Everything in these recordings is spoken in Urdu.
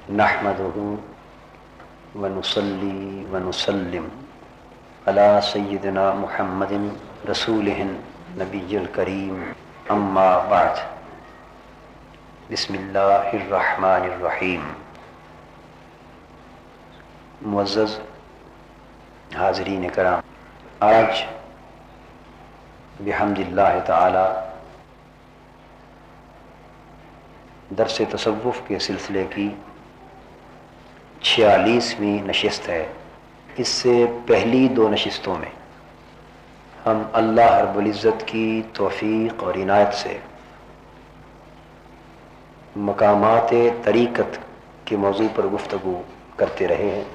نحمده ونصلي ونسلم على سيدنا محمد رسوله النبي الكريم اما بعد بسم اللہ الرحمن الرحیم۔ معزز حاضرین کرام، آج بحمد اللہ تعالی درس تصوف کے سلسلے کی 46ویں نشست ہے۔ اس سے پہلی 2 نشستوں میں ہم اللہ رب العزت کی توفیق اور عنایت سے مقامات طریقت کے موضوع پر گفتگو کرتے رہے ہیں۔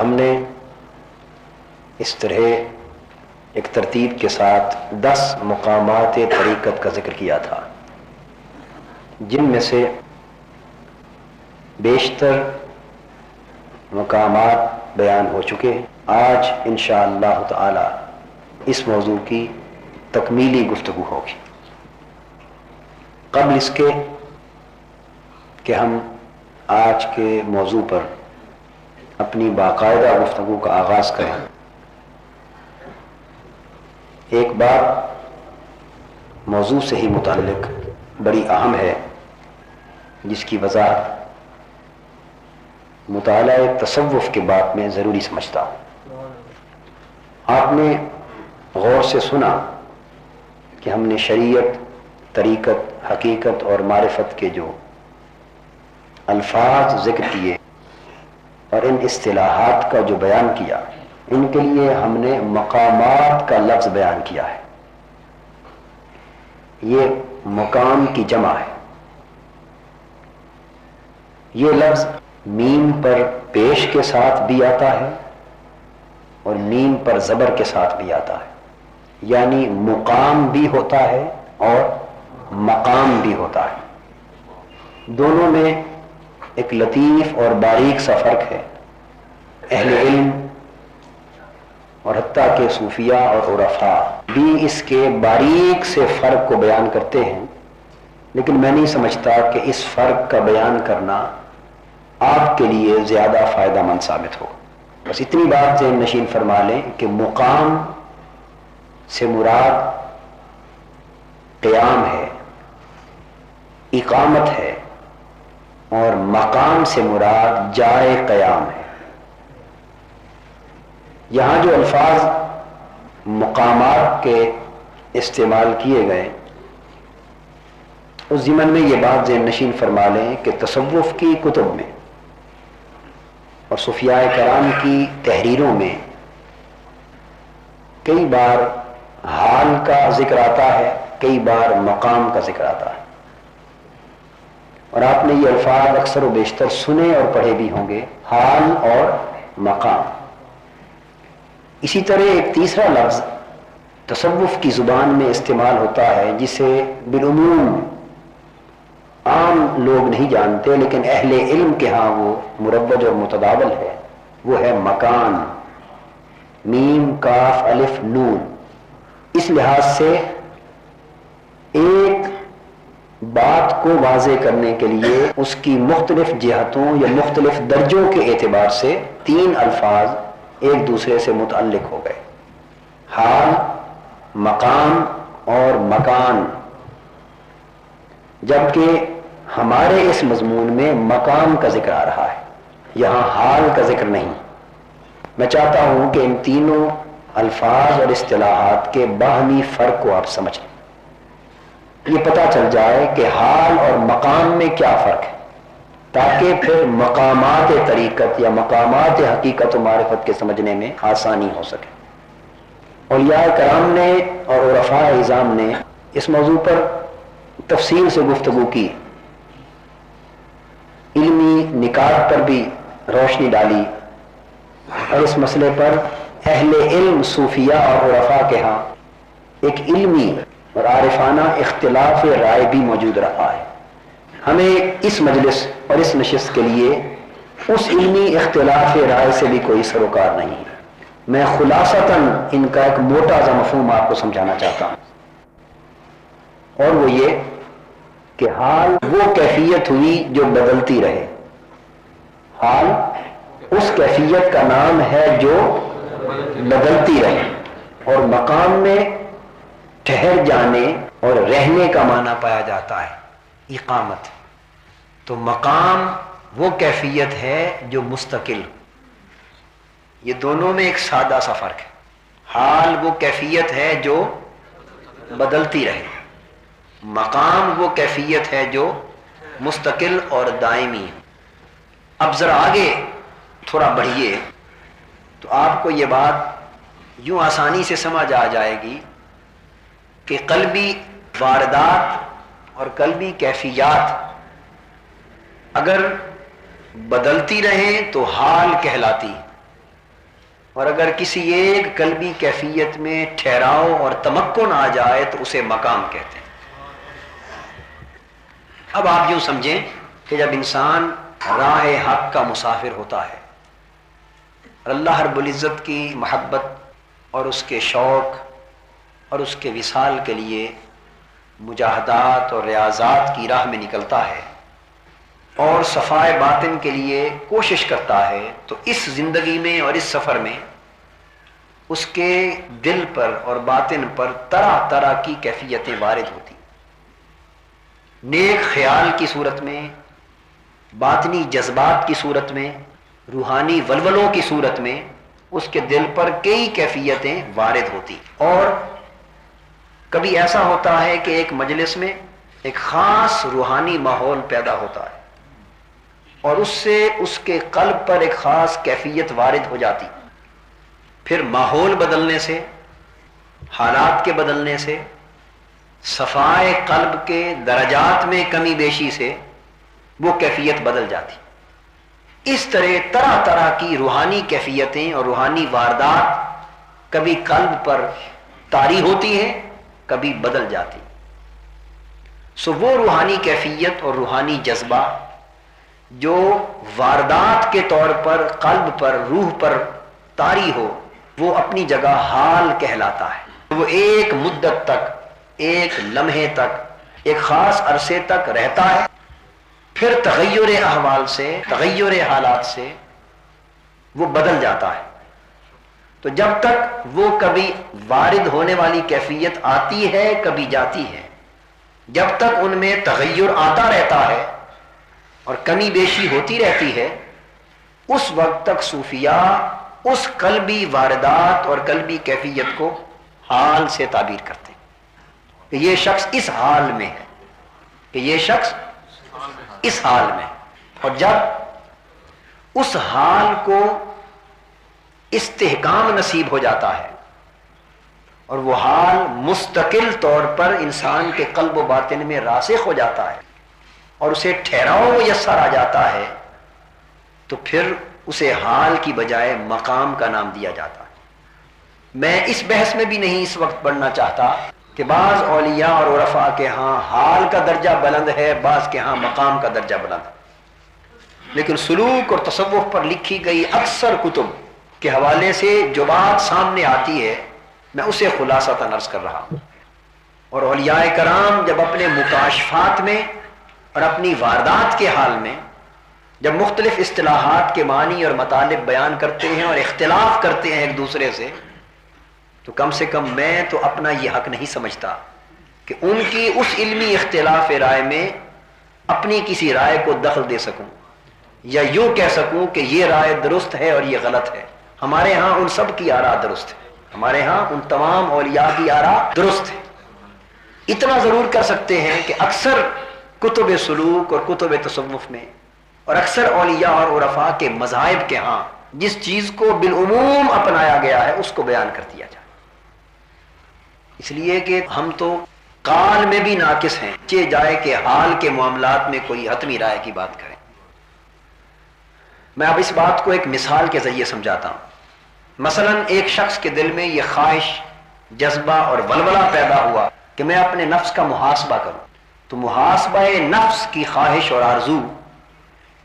ہم نے اس طرح ایک ترتیب کے ساتھ 10 مقامات طریقت کا ذکر کیا تھا، جن میں سے بیشتر مقامات بیان ہو چکے ہیں۔ آج انشاءاللہ تعالی اس موضوع کی تکمیلی گفتگو ہوگی۔ قبل اس کے کہ ہم آج کے موضوع پر اپنی باقاعدہ گفتگو کا آغاز کریں، ایک بات موضوع سے ہی متعلق بڑی اہم ہے، جس کی وضاحت مطالعہ تصوف کے باب میں ضروری سمجھتا ہوں۔ آپ نے غور سے سنا کہ ہم نے شریعت، طریقت، حقیقت اور معرفت کے جو الفاظ ذکر کیے اور ان اصطلاحات کا جو بیان کیا، ان کے لیے ہم نے مقامات کا لفظ بیان کیا ہے۔ یہ مقام کی جمع ہے۔ یہ لفظ میم پر پیش کے ساتھ بھی آتا ہے اور میم پر زبر کے ساتھ بھی آتا ہے، یعنی مقام بھی ہوتا ہے اور مقام بھی ہوتا ہے۔ دونوں میں ایک لطیف اور باریک سا فرق ہے۔ اہل علم اور حتیٰ کہ صوفیاء اور عرفاء بھی اس کے باریک سے فرق کو بیان کرتے ہیں، لیکن میں نہیں سمجھتا کہ اس فرق کا بیان کرنا آپ کے لیے زیادہ فائدہ مند ثابت ہو۔ بس اتنی بات ذہن نشین فرما لیں کہ مقام سے مراد قیام ہے، اقامت ہے، اور مقام سے مراد جائے قیام ہے۔ یہاں جو الفاظ مقامات کے استعمال کیے گئے، اس ضمن میں یہ بات ذہن نشین فرما لیں کہ تصوف کی کتب میں اور صوفیاء کرام کی تحریروں میں کئی بار حال کا ذکر آتا ہے، کئی بار مقام کا ذکر آتا ہے، اور آپ نے یہ الفاظ اکثر و بیشتر سنے اور پڑھے بھی ہوں گے، حال اور مقام۔ اسی طرح ایک تیسرا لفظ تصوف کی زبان میں استعمال ہوتا ہے، جسے بالعموم عام لوگ نہیں جانتے، لیکن اہل علم کے ہاں وہ مروج اور متداول ہے، وہ ہے مکان، میم کاف الف نون۔ اس لحاظ سے ایک بات کو واضح کرنے کے لیے اس کی مختلف جہتوں یا مختلف درجوں کے اعتبار سے 3 الفاظ ایک دوسرے سے متعلق ہو گئے: حال، مقام اور مکان، جبکہ ہمارے اس مضمون میں مقام کا ذکر آ رہا ہے، یہاں حال کا ذکر نہیں۔ میں چاہتا ہوں کہ ان تینوں الفاظ اور اصطلاحات کے باہمی فرق کو آپ سمجھیں، یہ پتہ چل جائے کہ حال اور مقام میں کیا فرق ہے، تاکہ پھر مقامات طریقت یا مقامات حقیقت و معرفت کے سمجھنے میں آسانی ہو سکے۔ اولیاء کرام نے اور عرفاء اعظام نے اس موضوع پر تفصیل سے گفتگو کی، علمی نکات پر بھی روشنی ڈالی، اور اس مسئلے پر اہل علم صوفیاء اور عرفاء کے ہاں ایک علمی اور عارفانہ اختلاف رائے بھی موجود رہا ہے۔ ہمیں اس مجلس اور اس نشست کے لیے اس علمی اختلاف رائے سے بھی کوئی سروکار نہیں ہے۔ میں خلاصتاً ان کا ایک موٹا سا مفہوم آپ کو سمجھانا چاہتا ہوں، اور وہ یہ کہ حال وہ کیفیت ہوئی جو بدلتی رہے. حال اس کیفیت کا نام ہے جو بدلتی رہے. اور مقام میں ٹھہر جانے اور رہنے کا معنی پایا جاتا ہے اقامت. تو مقام وہ کیفیت ہے جو مستقل. یہ دونوں میں ایک سادہ سا فرق ہے. حال وہ کیفیت ہے جو بدلتی رہے، مقام وہ کیفیت ہے جو مستقل اور دائمی. اب ذرا آگے تھوڑا بڑھیے تو آپ کو یہ بات یوں آسانی سے سمجھ آ جائے گی کہ قلبی واردات اور قلبی کیفیات اگر بدلتی رہیں تو حال کہلاتی، اور اگر کسی ایک قلبی کیفیت میں ٹھہراؤ اور تمکن آ جائے تو اسے مقام کہتے ہیں. اب آپ یوں سمجھیں کہ جب انسان راہ حق کا مسافر ہوتا ہے اور اللہ رب العزت کی محبت اور اس کے شوق اور اس کے وصال کے لیے مجاہدات اور ریاضات کی راہ میں نکلتا ہے اور صفائے باطن کے لیے کوشش کرتا ہے، تو اس زندگی میں اور اس سفر میں اس کے دل پر اور باطن پر طرح طرح کی کیفیتیں وارد ہوتی. نیک خیال کی صورت میں، باطنی جذبات کی صورت میں، روحانی ولولوں کی صورت میں اس کے دل پر کئی کیفیتیں وارد ہوتی. اور کبھی ایسا ہوتا ہے کہ ایک مجلس میں ایک خاص روحانی ماحول پیدا ہوتا ہے اور اس سے اس کے قلب پر ایک خاص کیفیت وارد ہو جاتی. پھر ماحول بدلنے سے، حالات کے بدلنے سے، صفائے قلب کے درجات میں کمی بیشی سے وہ کیفیت بدل جاتی. اس طرح طرح طرح کی روحانی کیفیتیں اور روحانی واردات کبھی قلب پر طاری ہوتی ہیں، کبھی بدل جاتی. سو وہ روحانی کیفیت اور روحانی جذبہ جو واردات کے طور پر قلب پر، روح پر طاری ہو، وہ اپنی جگہ حال کہلاتا ہے. وہ ایک مدت تک، ایک لمحے تک، ایک خاص عرصے تک رہتا ہے، پھر تغیر احوال سے، تغیر حالات سے وہ بدل جاتا ہے. تو جب تک وہ کبھی وارد ہونے والی کیفیت آتی ہے، کبھی جاتی ہے، جب تک ان میں تغیر آتا رہتا ہے اور کمی بیشی ہوتی رہتی ہے، اس وقت تک صوفیاء اس قلبی واردات اور قلبی کیفیت کو حال سے تعبیر کرتے ہیں کہ یہ شخص اس حال میں ہے، کہ یہ شخص اس حال میں. اور جب اس حال کو استحکام نصیب ہو جاتا ہے اور وہ حال مستقل طور پر انسان کے قلب و باطن میں راسخ ہو جاتا ہے اور اسے ٹھہراؤ میسر آ جاتا ہے، تو پھر اسے حال کی بجائے مقام کا نام دیا جاتا ہے. میں اس بحث میں بھی نہیں اس وقت پڑھنا چاہتا کہ بعض اولیاء اور عرفاء کے ہاں حال کا درجہ بلند ہے، بعض کے ہاں مقام کا درجہ بلند ہے. لیکن سلوک اور تصوف پر لکھی گئی اکثر کتب کے حوالے سے جو بات سامنے آتی ہے میں اسے خلاصۃ عرض کر رہا ہوں. اور اولیاء کرام جب اپنے مکاشفات میں اور اپنی واردات کے حال میں جب مختلف اصطلاحات کے معنی اور مطالب بیان کرتے ہیں اور اختلاف کرتے ہیں ایک دوسرے سے، تو کم سے کم میں تو اپنا یہ حق نہیں سمجھتا کہ ان کی اس علمی اختلاف رائے میں اپنی کسی رائے کو دخل دے سکوں یا یوں کہہ سکوں کہ یہ رائے درست ہے اور یہ غلط ہے. ہمارے ہاں ان سب کی آراء درست ہے، ہمارے ہاں ان تمام اولیاء کی آراء درست ہے. اتنا ضرور کر سکتے ہیں کہ اکثر کتب سلوک اور کتب تصوف میں اور اکثر اولیاء اور عرفاء کے مذاہب کے ہاں جس چیز کو بالعموم اپنایا گیا ہے اس کو بیان کر دیا جائے. اس لیے کہ ہم تو قال میں بھی ناقص ہیں، چاہے جائے کہ حال کے معاملات میں کوئی حتمی رائے کی بات کریں. میں اب اس بات کو ایک مثال کے ذریعے سمجھاتا ہوں. مثلا ایک شخص کے دل میں یہ خواہش، جذبہ اور ولولہ پیدا ہوا کہ میں اپنے نفس کا محاسبہ کروں. تو محاسبہ نفس کی خواہش اور آرزو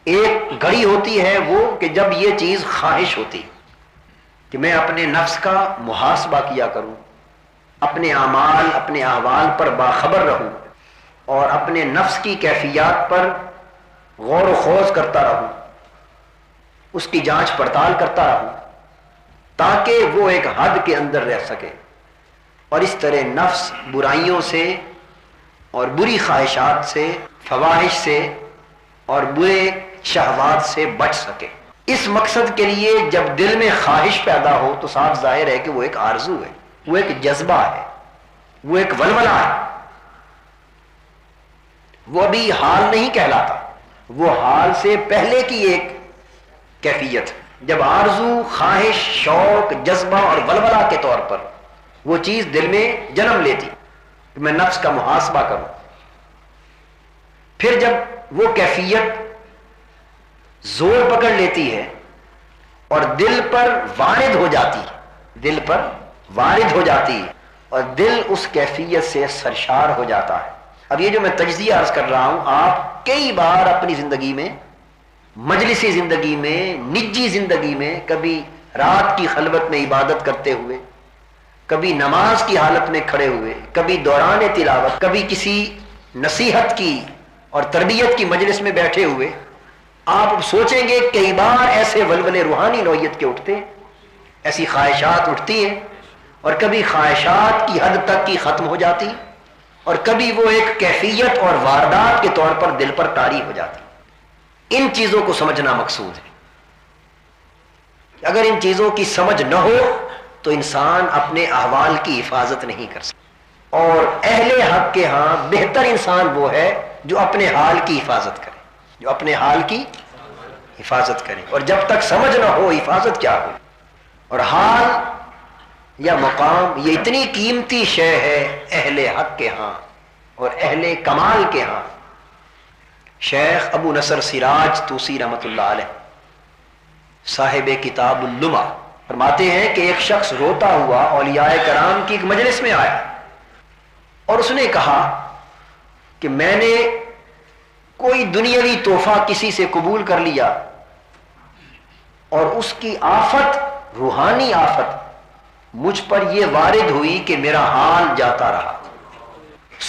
ایک گھڑی ہوتی ہے وہ کہ جب یہ چیز خواہش ہوتی کہ میں اپنے نفس کا محاسبہ کیا کروں، اپنے اعمال، اپنے احوال پر باخبر رہوں اور اپنے نفس کی کیفیات پر غور و خوض کرتا رہوں، اس کی جانچ پڑتال کرتا رہوں، تاکہ وہ ایک حد کے اندر رہ سکے اور اس طرح نفس برائیوں سے اور بری خواہشات سے، فواحش سے اور برے شہوات سے بچ سکے۔ اس مقصد کے لیے جب دل میں خواہش پیدا ہو تو صاف ظاہر ہے کہ وہ ایک آرزو ہے، وہ ایک جذبہ ہے، وہ ایک ولولہ ہے، وہ ابھی حال نہیں کہلاتا، وہ حال سے پہلے کی ایک کیفیت ہے۔ جب آرزو، خواہش، شوق، جذبہ اور ولولہ کے طور پر وہ چیز دل میں جنم لیتی کہ میں نفس کا محاسبہ کروں، پھر جب وہ کیفیت زور پکڑ لیتی ہے اور دل پر وارد ہو جاتی ہے، دل پر وارد ہو جاتی ہے اور دل اس کیفیت سے سرشار ہو جاتا ہے۔ اب یہ جو میں تجزیہ عرض کر رہا ہوں، آپ کئی بار اپنی زندگی میں، مجلسی زندگی میں، نجی زندگی میں، کبھی رات کی خلوت میں عبادت کرتے ہوئے، کبھی نماز کی حالت میں کھڑے ہوئے، کبھی دوران تلاوت، کبھی کسی نصیحت کی اور تربیت کی مجلس میں بیٹھے ہوئے، آپ سوچیں گے کئی بار ایسے ولولے روحانی نوعیت کے اٹھتے ہیں، ایسی خواہشات اٹھتی ہیں، اور کبھی خواہشات کی حد تک کی ختم ہو جاتی اور کبھی وہ ایک کیفیت اور واردات کے طور پر دل پر طاری ہو جاتی۔ ان چیزوں کو سمجھنا مقصود ہے۔ اگر ان چیزوں کی سمجھ نہ ہو تو انسان اپنے احوال کی حفاظت نہیں کر سکتا، اور اہل حق کے ہاں بہتر انسان وہ ہے جو اپنے حال کی حفاظت کرے، جو اپنے حال کی حفاظت کرے، اور جب تک سمجھ نہ ہو حفاظت کیا ہو۔ اور حال یا مقام یہ اتنی قیمتی شے ہے اہل حق کے ہاں اور اہل کمال کے ہاں۔ شیخ ابو نصر سراج توسی رحمۃ اللہ علیہ، صاحب کتاب اللمع، فرماتے ہیں کہ ایک شخص روتا ہوا اولیاء کرام کی ایک مجلس میں آیا اور اس نے کہا کہ میں نے کوئی دنیاوی تحفہ کسی سے قبول کر لیا اور اس کی آفت، روحانی آفت مجھ پر یہ وارد ہوئی کہ میرا حال جاتا رہا،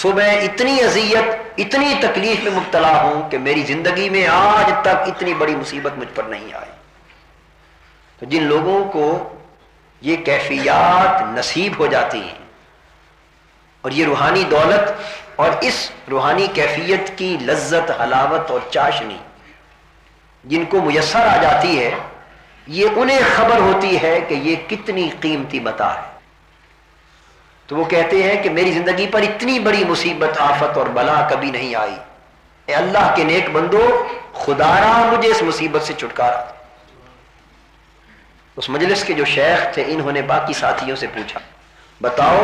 صبح اتنی اذیت، اتنی تکلیف میں مبتلا ہوں کہ میری زندگی میں آج تک اتنی بڑی مصیبت مجھ پر نہیں آئی۔ تو جن لوگوں کو یہ کیفیات نصیب ہو جاتی ہیں اور یہ روحانی دولت اور اس روحانی کیفیت کی لذت، حلاوت اور چاشنی جن کو میسر آ جاتی ہے، یہ انہیں خبر ہوتی ہے کہ یہ کتنی قیمتی متاع ہے۔ تو وہ کہتے ہیں کہ میری زندگی پر اتنی بڑی مصیبت، آفت اور بلا کبھی نہیں آئی، اے اللہ کے نیک بندو، خدا را مجھے اس مصیبت سے چھٹکارا۔ اس مجلس کے جو شیخ تھے انہوں نے باقی ساتھیوں سے پوچھا، بتاؤ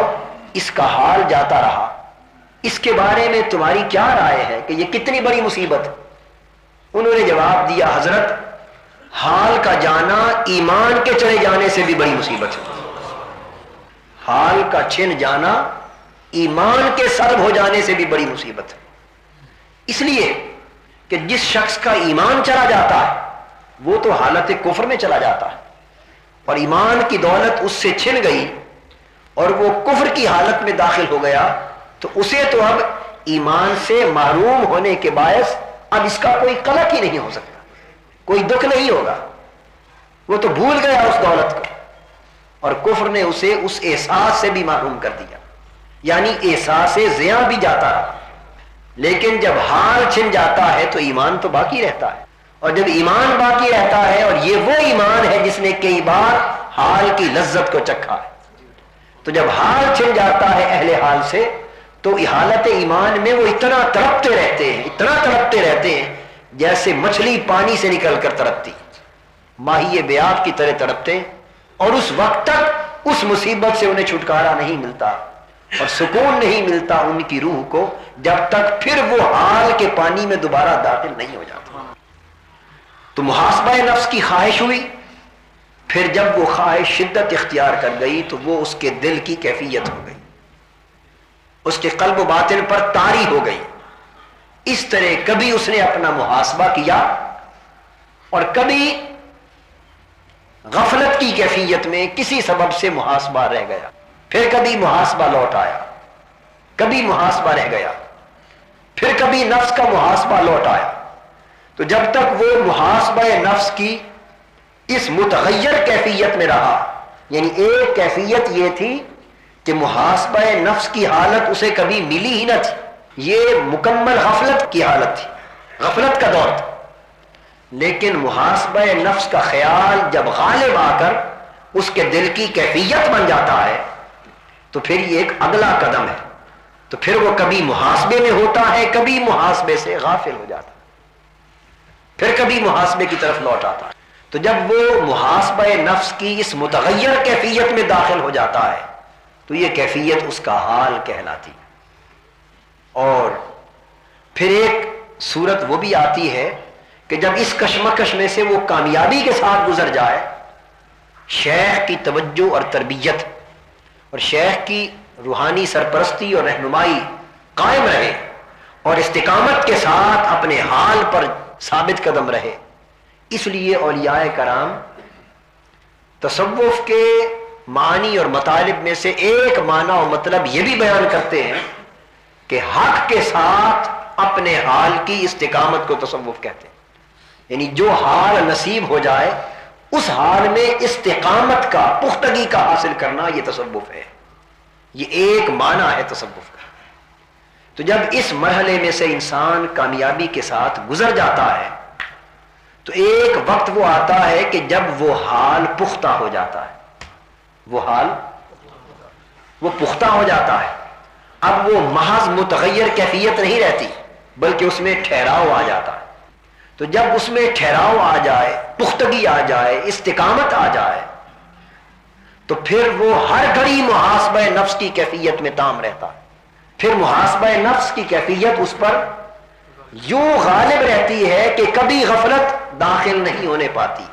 اس کا حال جاتا رہا، اس کے بارے میں تمہاری کیا رائے ہے کہ یہ کتنی بڑی مصیبت؟ انہوں نے جواب دیا، حضرت حال کا جانا ایمان کے چلے جانے سے بھی بڑی مصیبت ہے، حال کا چھن جانا ایمان کے سلب ہو جانے سے بھی بڑی مصیبت ہے۔ اس لیے کہ جس شخص کا ایمان چلا جاتا ہے وہ تو حالت کفر میں چلا جاتا ہے، اور ایمان کی دولت اس سے چھن گئی اور وہ کفر کی حالت میں داخل ہو گیا، تو اسے تو اب ایمان سے محروم ہونے کے باعث اب اس کا کوئی قلق ہی نہیں ہو سکتا، کوئی دکھ نہیں ہوگا، وہ تو بھول گیا اس دولت کو، اور کفر نے اسے اس احساس سے بھی محروم کر دیا، یعنی احساس زیاں بھی جاتا رہا۔ لیکن جب حال چھن جاتا ہے تو ایمان تو باقی رہتا ہے، اور جب ایمان باقی رہتا ہے، اور یہ وہ ایمان ہے جس نے کئی بار حال کی لذت کو چکھا ہے، تو جب حال چھن جاتا ہے اہل حال سے تو حالت ایمان میں وہ اتنا تڑپتے رہتے ہیں، اتنا تڑپتے رہتے ہیں جیسے مچھلی پانی سے نکل کر تڑپتی، ماہی بیاب کی طرح تڑپتے، اور اس وقت تک اس مصیبت سے انہیں چھٹکارا نہیں ملتا اور سکون نہیں ملتا ان کی روح کو، جب تک پھر وہ حال کے پانی میں دوبارہ داخل نہیں ہو جاتا۔ تو محاسبہ نفس کی خواہش ہوئی، پھر جب وہ خواہش شدت اختیار کر گئی تو وہ اس کے دل کی کیفیت ہو گئی، اس کے قلب و باطن پر طاری ہو گئی۔ اس طرح کبھی اس نے اپنا محاسبہ کیا اور کبھی غفلت کی کیفیت میں کسی سبب سے محاسبہ رہ گیا، پھر کبھی محاسبہ لوٹ آیا، کبھی محاسبہ رہ گیا، پھر کبھی نفس کا محاسبہ لوٹ آیا. تو جب تک وہ محاسبہ نفس کی اس متغیر کیفیت میں رہا، یعنی ایک کیفیت یہ تھی کہ محاسبہ نفس کی حالت اسے کبھی ملی ہی نہ تھی، یہ مکمل غفلت کی حالت تھی، غفلت کا دور تھا. لیکن محاسبہ نفس کا خیال جب غالب آ کر اس کے دل کی کیفیت بن جاتا ہے تو پھر یہ ایک اگلا قدم ہے. تو پھر وہ کبھی محاسبے میں ہوتا ہے، کبھی محاسبے سے غافل ہو جاتا ہے، پھر کبھی محاسبے کی طرف لوٹ آتا ہے. تو جب وہ محاسبہ نفس کی اس متغیر کیفیت میں داخل ہو جاتا ہے تو یہ کیفیت اس کا حال کہلاتی. اور پھر ایک صورت وہ بھی آتی ہے کہ جب اس کشمکش میں سے وہ کامیابی کے ساتھ گزر جائے، شیخ کی توجہ اور تربیت اور شیخ کی روحانی سرپرستی اور رہنمائی قائم رہے اور استقامت کے ساتھ اپنے حال پر ثابت قدم رہے. اس لیے اولیاء کرام تصوف کے معنی اور مطالب میں سے ایک معنی اور مطلب یہ بھی بیان کرتے ہیں کہ حق کے ساتھ اپنے حال کی استقامت کو تصوف کہتے ہیں. یعنی جو حال نصیب ہو جائے اس حال میں استقامت کا، پختگی کا حاصل کرنا، یہ تصوف ہے. یہ ایک معنی ہے تصوف کا. تو جب اس مرحلے میں سے انسان کامیابی کے ساتھ گزر جاتا ہے تو ایک وقت وہ آتا ہے کہ جب وہ حال پختہ ہو جاتا ہے، وہ پختہ ہو جاتا ہے. اب وہ محض متغیر کیفیت نہیں رہتی بلکہ اس میں ٹھہراؤ آ جاتا ہے. تو جب اس میں ٹھہراؤ آ جائے، پختگی آ جائے، استقامت آ جائے تو پھر وہ ہر گھڑی محاسبہ نفس کی کیفیت میں تام رہتا ہے. پھر محاسبہ نفس کی کیفیت اس پر یوں غالب رہتی ہے کہ کبھی غفلت داخل نہیں ہونے پاتی.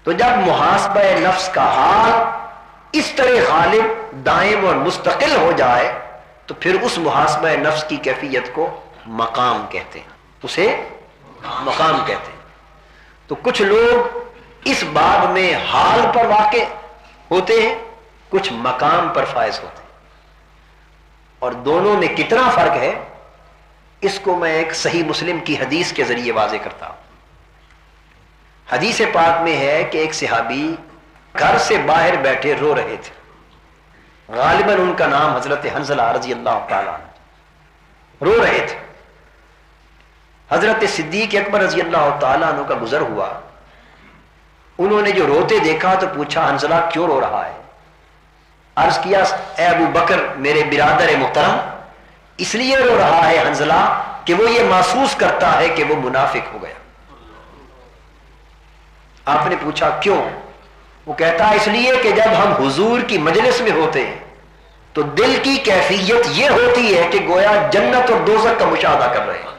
تو جب محاسبہ نفس کا حال اس طرح غالب، دائم اور مستقل ہو جائے تو پھر اس محاسبہ نفس کی کیفیت کو مقام کہتے ہیں، اسے مقام کہتے ہیں. تو کچھ لوگ اس باب میں حال پر واقع ہوتے ہیں، کچھ مقام پر فائز ہوتے ہیں. اور دونوں میں کتنا فرق ہے اس کو میں ایک صحیح مسلم کی حدیث کے ذریعے واضح کرتا ہوں. حدیث پاک میں ہے کہ ایک صحابی گھر سے باہر بیٹھے رو رہے تھے. غالباً ان کا نام حضرت حنظلہ رضی اللہ تعالیٰ عنہ. رو رہے تھے. حضرت صدیق اکبر رضی اللہ تعالیٰ عنہ کا گزر ہوا. انہوں نے جو روتے دیکھا تو پوچھا حنظلہ کیوں رو رہا ہے؟ عرض کیا اے ابو بکر میرے برادر محترم، اس لیے رو رہا ہے حنظلہ کہ وہ یہ محسوس کرتا ہے کہ وہ منافق ہو گیا. آپ نے پوچھا کیوں؟ وہ کہتا ہے اس لیے کہ جب ہم حضور کی مجلس میں ہوتے ہیں تو دل کی کیفیت یہ ہوتی ہے کہ گویا جنت اور دوزخ کا مشاہدہ کر رہے ہیں.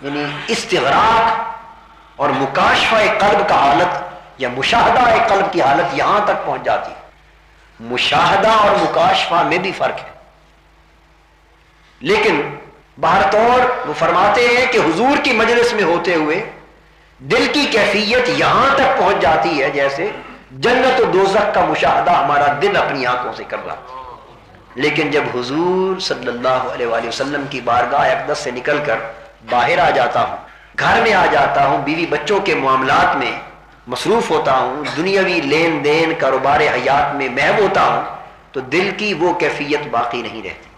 یعنی استغراق اور مکاشفہ قلب کا حالت یا مشاہدہ قلب کی حالت یہاں تک پہنچ جاتی ہے. مشاہدہ اور مکاشفہ میں بھی فرق ہے. لیکن بہرطور وہ فرماتے ہیں کہ حضور کی مجلس میں ہوتے ہوئے دل کی کیفیت یہاں تک پہنچ جاتی ہے جیسے جنت و دوزخ کا مشاہدہ ہمارا دل اپنی آنکھوں سے کر رہا. لیکن جب حضور صلی اللہ علیہ وآلہ وسلم کی بارگاہ اقدس سے نکل کر باہر آ جاتا ہوں، گھر میں آ جاتا ہوں، بیوی بچوں کے معاملات میں مصروف ہوتا ہوں، دنیاوی لین دین کاروبار حیات میں محو ہوتا ہوں، تو دل کی وہ کیفیت باقی نہیں رہتی.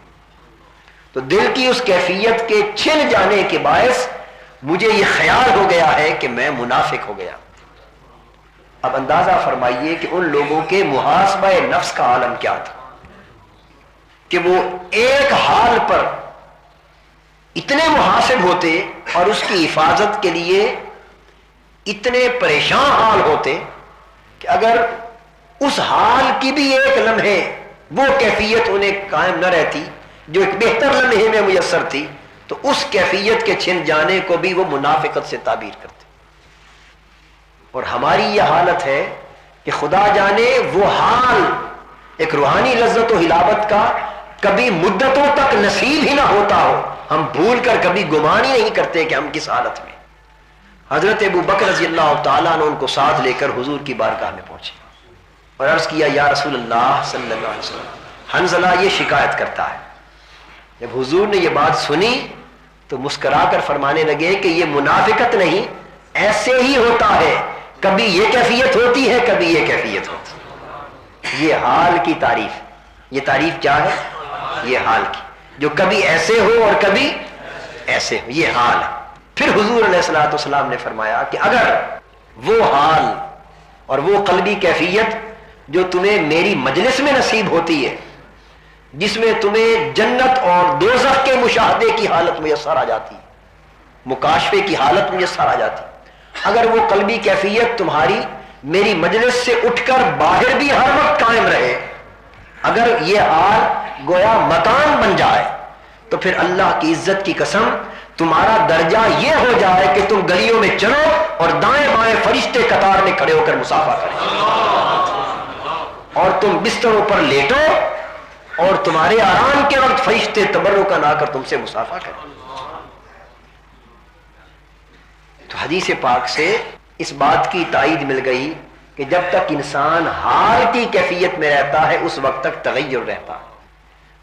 تو دل کی اس کیفیت کے چھن جانے کے باعث مجھے یہ خیال ہو گیا ہے کہ میں منافق ہو گیا. اب اندازہ فرمائیے کہ ان لوگوں کے محاسبہ نفس کا عالم کیا تھا کہ وہ ایک حال پر اتنے محاسب ہوتے اور اس کی حفاظت کے لیے اتنے پریشان حال ہوتے کہ اگر اس حال کی بھی ایک لمحے وہ کیفیت انہیں قائم نہ رہتی جو ایک بہتر لمحے میں میسر تھی تو اس کیفیت کے چھن جانے کو بھی وہ منافقت سے تعبیر کرتے. اور ہماری یہ حالت ہے کہ خدا جانے وہ حال ایک روحانی لذت و ہلاوت کا کبھی مدتوں تک نصیب ہی نہ ہوتا ہو، ہم بھول کر کبھی گمان ہی نہیں کرتے کہ ہم کس حالت میں. حضرت ابو بکر رضی اللہ تعالیٰ نے ان کو ساتھ لے کر حضور کی بارگاہ میں پہنچے اور عرض کیا یا رسول اللہ صلی اللہ علیہ وسلم، حنظلہ یہ شکایت کرتا ہے جب حضور نے یہ بات سنی تو مسکرا کر فرمانے لگے کہ یہ منافقت نہیں، ایسے ہی ہوتا ہے، کبھی یہ کیفیت ہوتی ہے، کبھی یہ کیفیت ہوتی ہے۔ یہ حال کی تعریف، یہ تعریف کیا ہے؟ یہ حال کی، جو کبھی ایسے ہو اور کبھی ایسے ہو، یہ حال ہے۔ پھر حضور علیہ الصلوۃ والسلام نے فرمایا کہ اگر وہ حال اور وہ قلبی کیفیت جو تمہیں میری مجلس میں نصیب ہوتی ہے، جس میں تمہیں جنت اور دوزخ کے مشاہدے کی حالت میسر آ جاتی ہے، مکاشفے کی حالت میسر آ جاتی ہے، اگر وہ قلبی کیفیت تمہاری میری مجلس سے اٹھ کر باہر بھی ہر وقت قائم رہے، اگر یہ حال گویا مکان بن جائے، تو پھر اللہ کی عزت کی قسم تمہارا درجہ یہ ہو جائے کہ تم گلیوں میں چلو اور دائیں بائیں فرشتے قطار میں کھڑے ہو کر مصافحہ کریں، اور تم بستروں پر لیٹو اور تمہارے آرام کے وقت فرشتے تبرک آ کر تم سے مصافحہ کریں۔ تو حدیث پاک سے اس بات کی تائید مل گئی کہ جب تک انسان حال کی کیفیت میں رہتا ہے اس وقت تک تغیر رہتا ہے،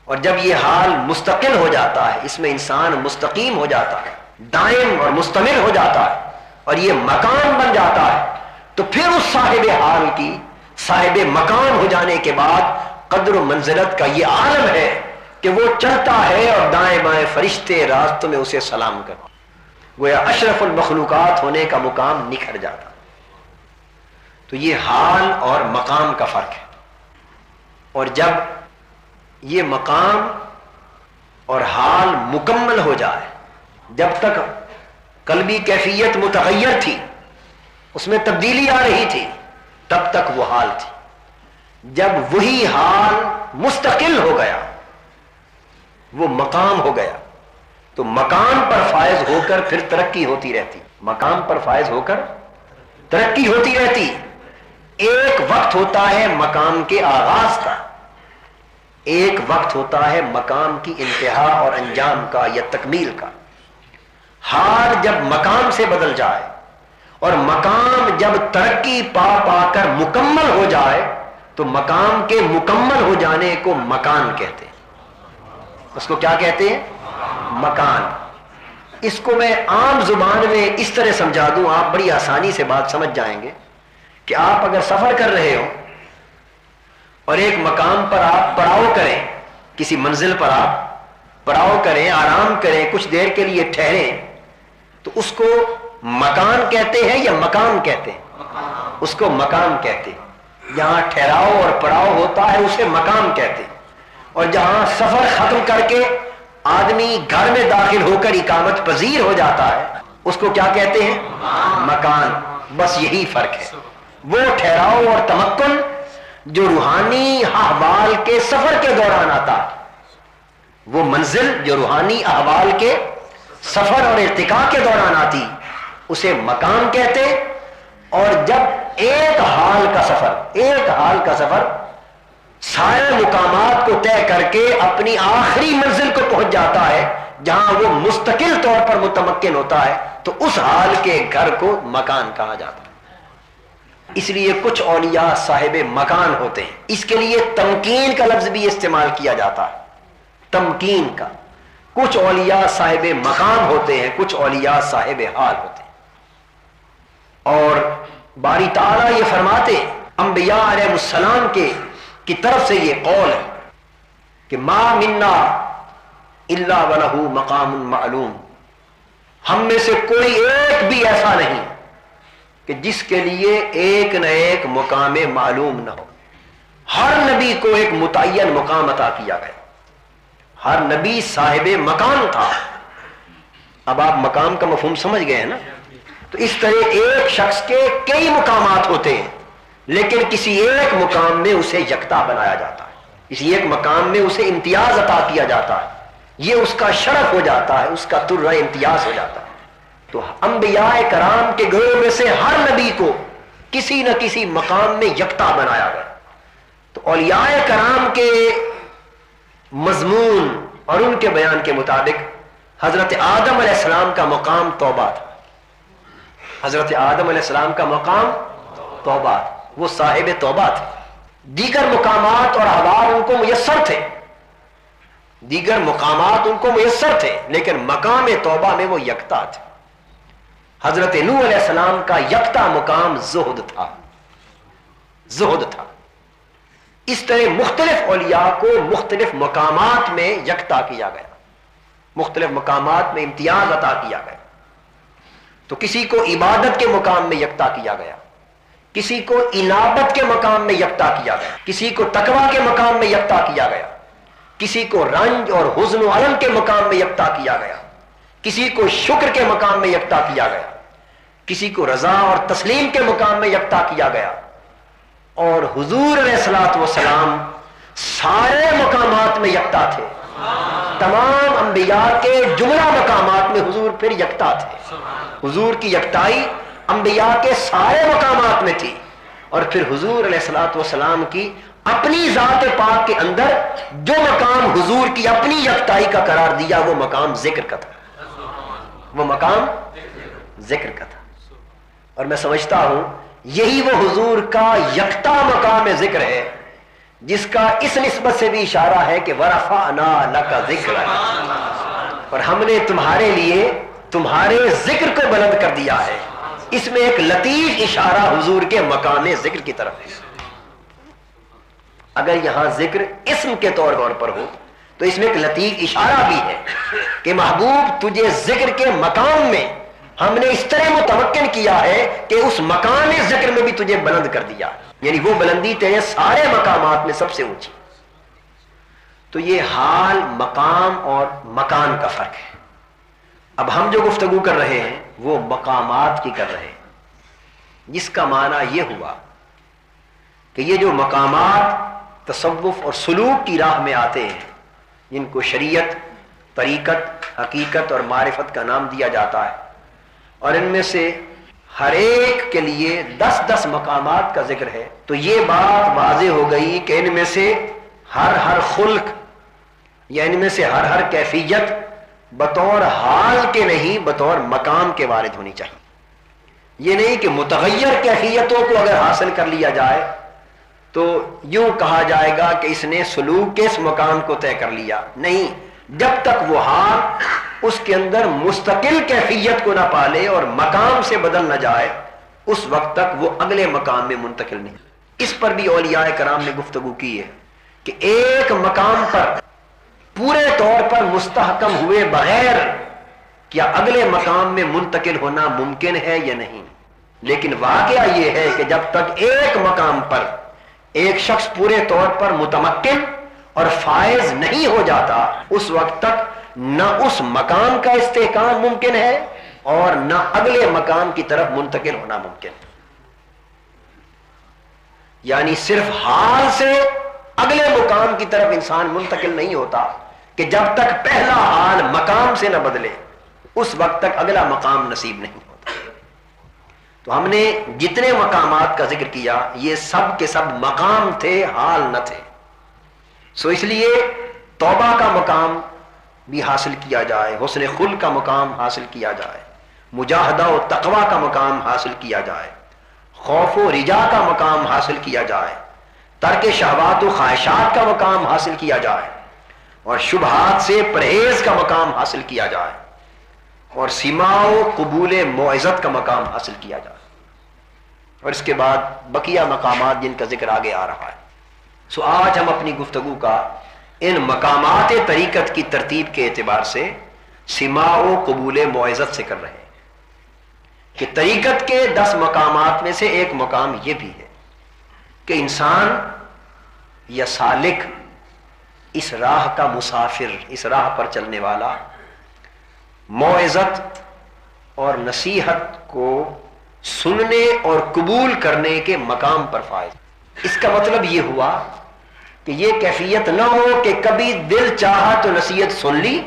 اور جب یہ حال مستقل ہو جاتا ہے، اس میں انسان مستقیم ہو جاتا ہے، دائم اور مستمر ہو جاتا ہے، اور یہ مکان بن جاتا ہے، تو پھر اس صاحب حال کی صاحب مکان ہو جانے کے بعد قدر و منزلت کا یہ عالم ہے کہ وہ چلتا ہے اور دائیں بائیں فرشتے راستوں میں اسے سلام کرتے، گویا اشرف المخلوقات ہونے کا مقام نکھر جاتا۔ تو یہ حال اور مقام کا فرق ہے، اور جب یہ مقام اور حال مکمل ہو جائے، جب تک قلبی کیفیت متغیر تھی، اس میں تبدیلی آ رہی تھی، تب تک وہ حال تھی۔ جب وہی حال مستقل ہو گیا، وہ مقام ہو گیا، تو مقام پر فائز ہو کر پھر ترقی ہوتی رہتی، مقام پر فائز ہو کر ترقی ہوتی رہتی۔ ایک وقت ہوتا ہے مقام کے آغاز کا، ایک وقت ہوتا ہے مقام کی انتہا اور انجام کا یا تکمیل کا۔ حال جب مقام سے بدل جائے اور مقام جب ترقی پا پا کر مکمل ہو جائے تو مقام کے مکمل ہو جانے کو مکان کہتے ہیں۔ اس کو کیا کہتے ہیں؟ مکان۔ اس کو میں عام زبان میں اس طرح سمجھا دوں، آپ بڑی آسانی سے بات سمجھ جائیں گے کہ آپ اگر سفر کر رہے ہو اور ایک مقام پر آپ پڑاؤ کریں، کسی منزل پر آپ پڑاؤ کریں، آرام کریں، کچھ دیر کے لیے ٹھہریں، تو اس کو مکان کہتے ہیں یا مقام کہتے ہیں؟ اس کو مقام کہتے ہیں۔ جہاں ٹھہراؤ اور پڑاؤ ہوتا ہے اسے مقام کہتے ہیں، اور جہاں سفر ختم کر کے آدمی گھر میں داخل ہو کر اقامت پذیر ہو جاتا ہے اس کو کیا کہتے ہیں؟ مکان۔ بس یہی فرق ہے، وہ ٹھہراؤ اور تمکن جو روحانی احوال کے سفر کے دوران آتا ہے، وہ منزل جو روحانی احوال کے سفر اور ارتقاء کے دوران آتی، اسے مقام کہتے۔ اور جب ایک حال کا سفر سارے مقامات کو طے کر کے اپنی آخری منزل کو پہنچ جاتا ہے جہاں وہ مستقل طور پر متمکن ہوتا ہے، تو اس حال کے گھر کو مکان کہا جاتا ہے۔ اس لیے کچھ اولیاء صاحب مکان ہوتے ہیں، اس کے لیے تمکین کا لفظ بھی استعمال کیا جاتا ہے، تمکین کا۔ کچھ اولیاء صاحب مقام ہوتے ہیں، کچھ اولیاء صاحب حال ہوتے ہیں۔ اور باری تعالیٰ یہ فرماتے ہیں، انبیاء علیہ السلام کی طرف سے یہ قول ہے کہ ما منا الا ولہ مقام معلوم، ہم میں سے کوئی ایک بھی ایسا نہیں کہ جس کے لیے ایک نہ ایک مقام معلوم نہ ہو۔ ہر نبی کو ایک متعین مقام عطا کیا گیا، ہر نبی صاحب مقام تھا۔ اب آپ مقام کا مفہوم سمجھ گئے ہیں نا؟ تو اس طرح ایک شخص کے کئی مقامات ہوتے ہیں، لیکن کسی ایک مقام میں اسے یکتا بنایا جاتا ہے، کسی ایک مقام میں اسے امتیاز عطا کیا جاتا ہے، یہ اس کا شرف ہو جاتا ہے، اس کا ترہ امتیاز ہو جاتا ہے۔ تو انبیاء کرام کے گروہ میں سے ہر نبی کو کسی نہ کسی مقام میں یکتا بنایا گیا۔ تو اولیاء کرام کے مضمون اور ان کے بیان کے مطابق حضرت آدم علیہ السلام کا مقام توبہ تھا، حضرت آدم علیہ السلام کا مقام توبہ، وہ صاحب توبہ تھے۔ دیگر مقامات اور احوال ان کو میسر تھے، دیگر مقامات ان کو میسر تھے، لیکن مقام توبہ میں وہ یکتا تھے۔ حضرت نوح علیہ السلام کا یکتا مقام زہد تھا، زہد تھا۔ اس طرح مختلف اولیاء کو مختلف مقامات میں یکتا کیا گیا، مختلف مقامات میں امتیاز عطا کیا گیا۔ تو کسی کو عبادت کے مقام میں یکتا کیا گیا، کسی کو انابت کے مقام میں یکتا کیا گیا، کسی کو تقویٰ کے مقام میں یکتا کیا گیا، کسی کو رنج اور حزن و الم کے مقام میں یکتا کیا گیا، کسی کو شکر کے مقام میں یکتا کیا گیا، کسی کو رضا اور تسلیم کے مقام میں یکتا کیا گیا۔ اور حضور علیہ الصلوۃ والسلام سارے مقامات میں یکتا تھے، تمام انبیاء کے جملہ مقامات میں حضور پھر یکتا تھے۔ حضور کی یکتائی انبیاء کے سارے مقامات میں تھی، اور پھر حضور علیہ الصلوۃ والسلام کی اپنی ذات پاک کے اندر جو مقام حضور کی اپنی یکتائی کا قرار دیا وہ مقام ذکر کا تھا، وہ مقام ذکر کا تھا۔ اور میں سمجھتا ہوں یہی وہ حضور کا یکتا مقام ذکر ہے جس کا اس نسبت سے بھی اشارہ ہے کہ وَرَفَعْنَا لَكَ ذِكْرَكَ، اور ہم نے تمہارے لیے تمہارے ذکر کو بلند کر دیا ہے۔ اس میں ایک لطیف اشارہ حضور کے مقام ذکر کی طرف ہے۔ اگر یہاں ذکر اسم کے طور پر ہو تو اس میں ایک لطیف اشارہ بھی ہے کہ محبوب تجھے ذکر کے مقام میں ہم نے اس طرح متمکن کیا ہے کہ اس مقام ذکر میں بھی تجھے بلند کر دیا، یعنی وہ بلندی تیرے سارے مقامات میں سب سے اونچی۔ تو یہ حال، مقام اور مکان کا فرق ہے۔ اب ہم جو گفتگو کر رہے ہیں وہ مقامات کی کر رہے ہیں، جس کا معنی یہ ہوا کہ یہ جو مقامات تصوف اور سلوک کی راہ میں آتے ہیں، جن کو شریعت، طریقت، حقیقت اور معرفت کا نام دیا جاتا ہے، اور ان میں سے ہر ایک کے لیے 10 مقامات کا ذکر ہے، تو یہ بات واضح ہو گئی کہ ان میں سے ہر خلق یا ان میں سے ہر کیفیت بطور حال کے نہیں بطور مقام کے وارد ہونی چاہیے۔ یہ نہیں کہ متغیر کیفیتوں کو اگر حاصل کر لیا جائے تو یوں کہا جائے گا کہ اس نے سلوک کے اس مقام کو طے کر لیا، نہیں، جب تک وہ حال اس کے اندر مستقل کیفیت کو نہ پالے اور مقام سے بدل نہ جائے اس وقت تک وہ اگلے مقام میں منتقل نہیں۔ اس پر بھی اولیاء کرام نے گفتگو کی ہے کہ ایک مقام پر پورے طور پر مستحکم ہوئے بغیر کیا اگلے مقام میں منتقل ہونا ممکن ہے یا نہیں، لیکن واقعہ یہ ہے کہ جب تک ایک مقام پر ایک شخص پورے طور پر متمکن اور فائز نہیں ہو جاتا اس وقت تک نہ اس مقام کا استحکام ممکن ہے اور نہ اگلے مقام کی طرف منتقل ہونا ممکن ہے۔ یعنی صرف حال سے اگلے مقام کی طرف انسان منتقل نہیں ہوتا کہ جب تک پہلا حال مقام سے نہ بدلے اس وقت تک اگلا مقام نصیب نہیں ہوتا۔ تو ہم نے جتنے مقامات کا ذکر کیا یہ سب کے سب مقام تھے، حال نہ تھے۔ سو اس لیے توبہ کا مقام بھی حاصل کیا جائے، حسن خلق کا مقام حاصل کیا جائے، مجاہدہ و تقوی کا مقام حاصل کیا جائے، خوف و رجا کا مقام حاصل کیا جائے، ترک شہوات و خواہشات کا مقام حاصل کیا جائے، اور شبہات سے پرہیز کا مقام حاصل کیا جائے، اور سماع و قبول موعظت کا مقام حاصل کیا جائے، اور اس کے بعد بقیہ مقامات جن کا ذکر آگے آ رہا ہے۔ سو آج ہم اپنی گفتگو کا ان مقامات طریقت کی ترتیب کے اعتبار سے سماع و قبول موعظت سے کر رہے ہیں کہ طریقت کے 10 مقامات میں سے ایک مقام یہ بھی ہے کہ انسان یا سالک، اس راہ کا مسافر، اس راہ پر چلنے والا موعظت اور نصیحت کو سننے اور قبول کرنے کے مقام پر فائز۔ اس کا مطلب یہ ہوا کہ یہ کیفیت نہ ہو کہ کبھی دل چاہا تو نصیحت سن لی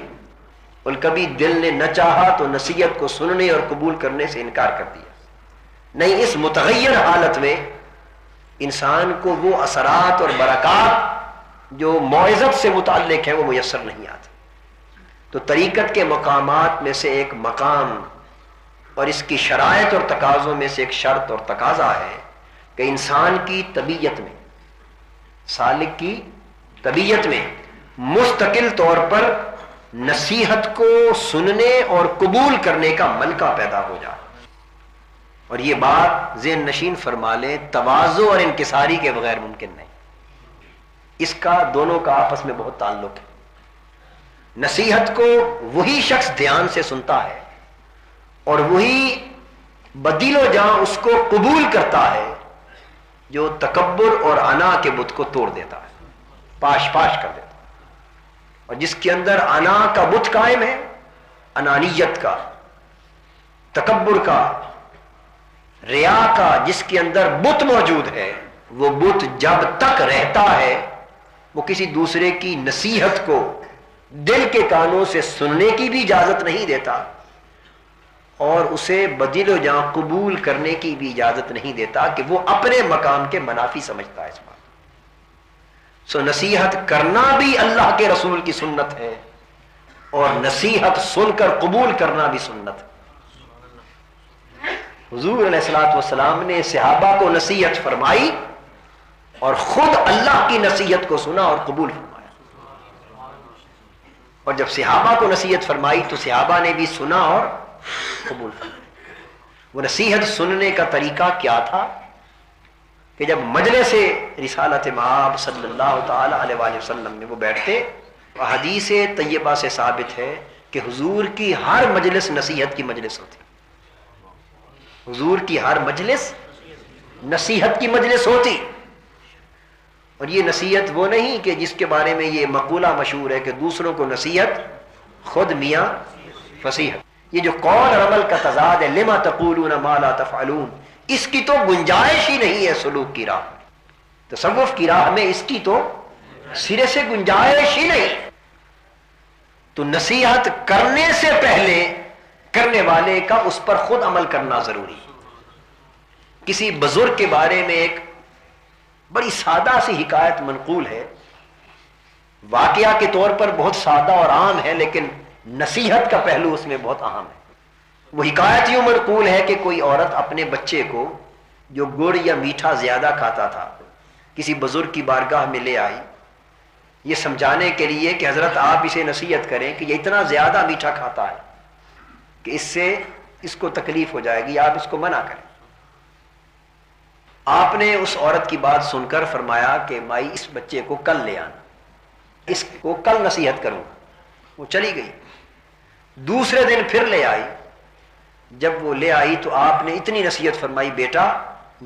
اور کبھی دل نے نہ چاہا تو نصیحت کو سننے اور قبول کرنے سے انکار کر دیا۔ نہیں، اس متغیر حالت میں انسان کو وہ اثرات اور برکات جو موعظت سے متعلق ہیں وہ میسر نہیں آتے۔ تو طریقت کے مقامات میں سے ایک مقام اور اس کی شرائط اور تقاضوں میں سے ایک شرط اور تقاضا ہے کہ انسان کی طبیعت میں، سالک کی طبیعت میں مستقل طور پر نصیحت کو سننے اور قبول کرنے کا ملکہ پیدا ہو جائے. اور یہ بات ذہن نشین فرما لیں، تواضع اور انکساری کے بغیر ممکن نہیں. اس کا دونوں کا آپس میں بہت تعلق ہے. نصیحت کو وہی شخص دھیان سے سنتا ہے اور وہی بدل و جاں اس کو قبول کرتا ہے جو تکبر اور انا کے بت کو توڑ دیتا ہے، پاش پاش کر دیتا ہے. اور جس کے اندر انا کا بت قائم ہے، انانیت کا، تکبر کا، ریا کا، جس کے اندر بت موجود ہے، وہ بت جب تک رہتا ہے وہ کسی دوسرے کی نصیحت کو دل کے کانوں سے سننے کی بھی اجازت نہیں دیتا اور اسے بدل و جاں قبول کرنے کی بھی اجازت نہیں دیتا کہ وہ اپنے مقام کے منافی سمجھتا ہے اس بات. سو نصیحت کرنا بھی اللہ کے رسول کی سنت ہے اور نصیحت سن کر قبول کرنا بھی سنت ہے. حضور علیہ الصلوۃ والسلام نے صحابہ کو نصیحت فرمائی اور خود اللہ کی نصیحت کو سنا اور قبول فرمایا. اور جب صحابہ کو نصیحت فرمائی تو صحابہ نے بھی سنا اور قبول فرمایا. وہ نصیحت سننے کا طریقہ کیا تھا کہ جب مجلس رسالت مآب صلی اللہ تعالی علیہ وآلہ وسلم میں وہ بیٹھتے، حدیث طیبہ سے ثابت ہے کہ حضور کی ہر مجلس نصیحت کی مجلس ہوتی. حضور کی ہر مجلس نصیحت کی مجلس ہوتی. اور یہ نصیحت وہ نہیں کہ جس کے بارے میں یہ مقولہ مشہور ہے کہ دوسروں کو نصیحت خود میاں فصیحت. یہ جو قول اور عمل کا تضاد ہے، لما تقولون ما لا تفعلون، اس کی تو گنجائش ہی نہیں ہے سلوک کی راہ میں. تصوف کی راہ میں اس کی تو سرے سے گنجائش ہی نہیں. تو نصیحت کرنے سے پہلے کرنے والے کا اس پر خود عمل کرنا ضروری. کسی بزرگ کے بارے میں ایک بڑی سادہ سی حکایت منقول ہے، واقعہ کے طور پر بہت سادہ اور عام ہے لیکن نصیحت کا پہلو اس میں بہت اہم ہے. وہ حکایت یوں منقول ہے کہ کوئی عورت اپنے بچے کو جو گڑ یا میٹھا زیادہ کھاتا تھا کسی بزرگ کی بارگاہ میں لے آئی، یہ سمجھانے کے لیے کہ حضرت آپ اسے نصیحت کریں کہ یہ اتنا زیادہ میٹھا کھاتا ہے کہ اس سے اس کو تکلیف ہو جائے گی، آپ اس کو منع کریں. آپ نے اس عورت کی بات سن کر فرمایا کہ مائی اس بچے کو کل لے آنا، اس کو کل نصیحت کروں گا. وہ چلی گئی. دوسرے دن پھر لے آئی. جب وہ لے آئی تو آپ نے اتنی نصیحت فرمائی، بیٹا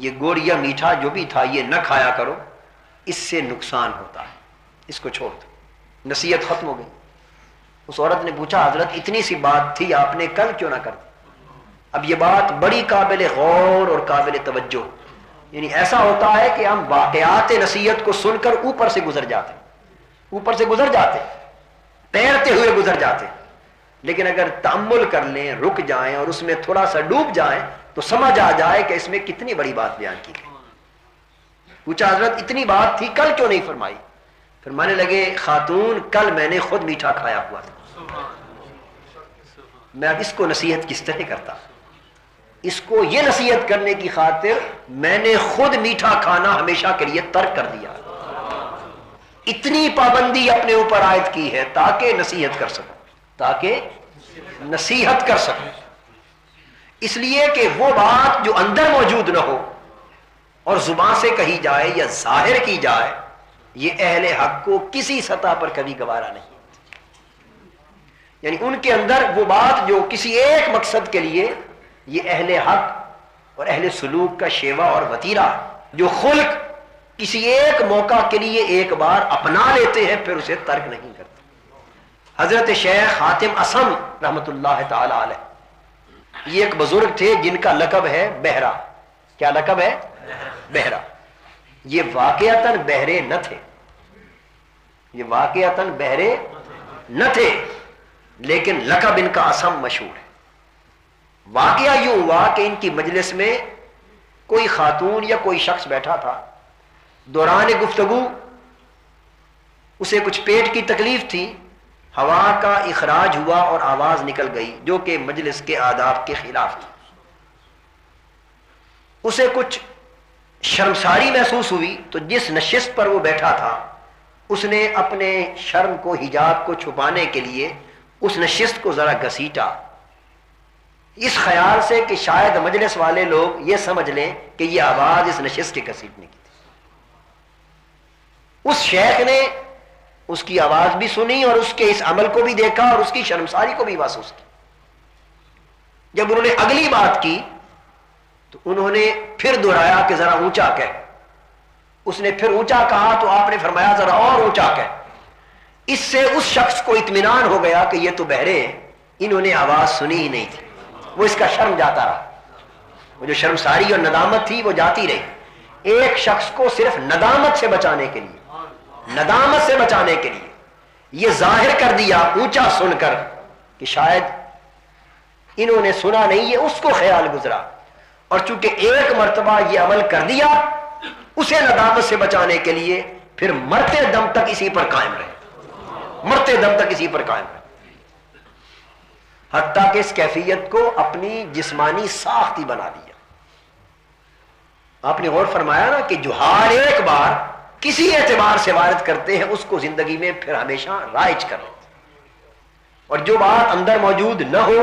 یہ گڑ یا میٹھا جو بھی تھا یہ نہ کھایا کرو، اس سے نقصان ہوتا ہے، اس کو چھوڑ دو. نصیحت ختم ہو گئی. اس عورت نے پوچھا حضرت اتنی سی بات تھی آپ نے کل کیوں نہ کر دی؟ اب یہ بات بڑی قابل غور اور قابل توجہ. یعنی ایسا ہوتا ہے کہ ہم واقعات نصیحت کو سن کر اوپر سے گزر جاتے، اوپر سے گزر جاتے، تیرتے ہوئے گزر جاتے. لیکن اگر تأمل کر لیں، رک جائیں اور اس میں تھوڑا سا ڈوب جائیں تو سمجھ آ جائے کہ اس میں کتنی بڑی بات بیان کی گئی. پوچھا حضرت اتنی بات تھی کل کیوں نہیں فرمائی؟ فرمانے لگے خاتون کل میں نے خود میٹھا کھایا ہوا تھا، میں اب اس کو نصیحت کس طرح کرتا؟ اس کو یہ نصیحت کرنے کی خاطر میں نے خود میٹھا کھانا ہمیشہ کے لیے ترک کر دیا. اتنی پابندی اپنے اوپر عائد کی ہے تاکہ نصیحت کر سکوں، تاکہ نصیحت کر سکوں. اس لیے کہ وہ بات جو اندر موجود نہ ہو اور زبان سے کہی جائے یا ظاہر کی جائے، یہ اہل حق کو کسی سطح پر کبھی گوارا نہیں. یعنی ان کے اندر وہ بات جو کسی ایک مقصد کے لیے، یہ اہل حق اور اہل سلوک کا شیوا اور وتیرہ، جو خلق کسی ایک موقع کے لیے ایک بار اپنا لیتے ہیں پھر اسے ترک نہیں کرتے. حضرت شیخ حاتم اصم رحمت اللہ تعالی علیہ، یہ ایک بزرگ تھے جن کا لقب ہے بہرا. کیا لقب ہے؟ بہرا. یہ واقعتاً بہرے نہ تھے، یہ واقعتاً بہرے نہ تھے لیکن لقب ان کا اصم مشہور ہے. واقعہ یوں ہوا کہ ان کی مجلس میں کوئی خاتون یا کوئی شخص بیٹھا تھا. دوران گفتگو اسے کچھ پیٹ کی تکلیف تھی، ہوا کا اخراج ہوا اور آواز نکل گئی جو کہ مجلس کے آداب کے خلاف تھی. اسے کچھ شرمساری محسوس ہوئی تو جس نشست پر وہ بیٹھا تھا اس نے اپنے شرم کو، حجاب کو چھپانے کے لیے اس نشست کو ذرا گھسیٹا، اس خیال سے کہ شاید مجلس والے لوگ یہ سمجھ لیں کہ یہ آواز اس نشست کے گھسیٹنے کی تھی۔ اس شیخ نے اس کی آواز بھی سنی اور اس کے اس عمل کو بھی دیکھا اور اس کی شرمساری کو بھی محسوس کی۔ جب انہوں نے اگلی بات کی تو انہوں نے پھر دہرایا کہ ذرا اونچا کہہ۔ اس نے پھر اونچا کہا تو آپ نے فرمایا ذرا اور اونچا کہہ۔ اس سے اس شخص کو اطمینان ہو گیا کہ یہ تو بہرے ہیں، انہوں نے آواز سنی ہی نہیں تھی۔ وہ اس کا شرم جاتا رہا، وہ جو شرمساری اور ندامت تھی وہ جاتی رہی۔ ایک شخص کو صرف ندامت سے بچانے کے لیے، ندامت سے بچانے کے لیے یہ ظاہر کر دیا اونچا سن کر کہ شاید انہوں نے سنا نہیں، یہ اس کو خیال گزرا، اور چونکہ ایک مرتبہ یہ عمل کر دیا، اسے ندامت سے بچانے کے لیے پھر مرتے دم تک اسی پر قائم رہے، مرتے دم تک اسی پر قائم رہے، حتیٰ کہ اس کیفیت کو اپنی جسمانی ساخت ہی بنا دیا۔ آپ نے غور فرمایا نا کہ جو ہر ایک بار کسی اعتبار سے وارد کرتے ہیں اس کو زندگی میں پھر ہمیشہ رائج کر لیتے ہیں، اور جو بات اندر موجود نہ ہو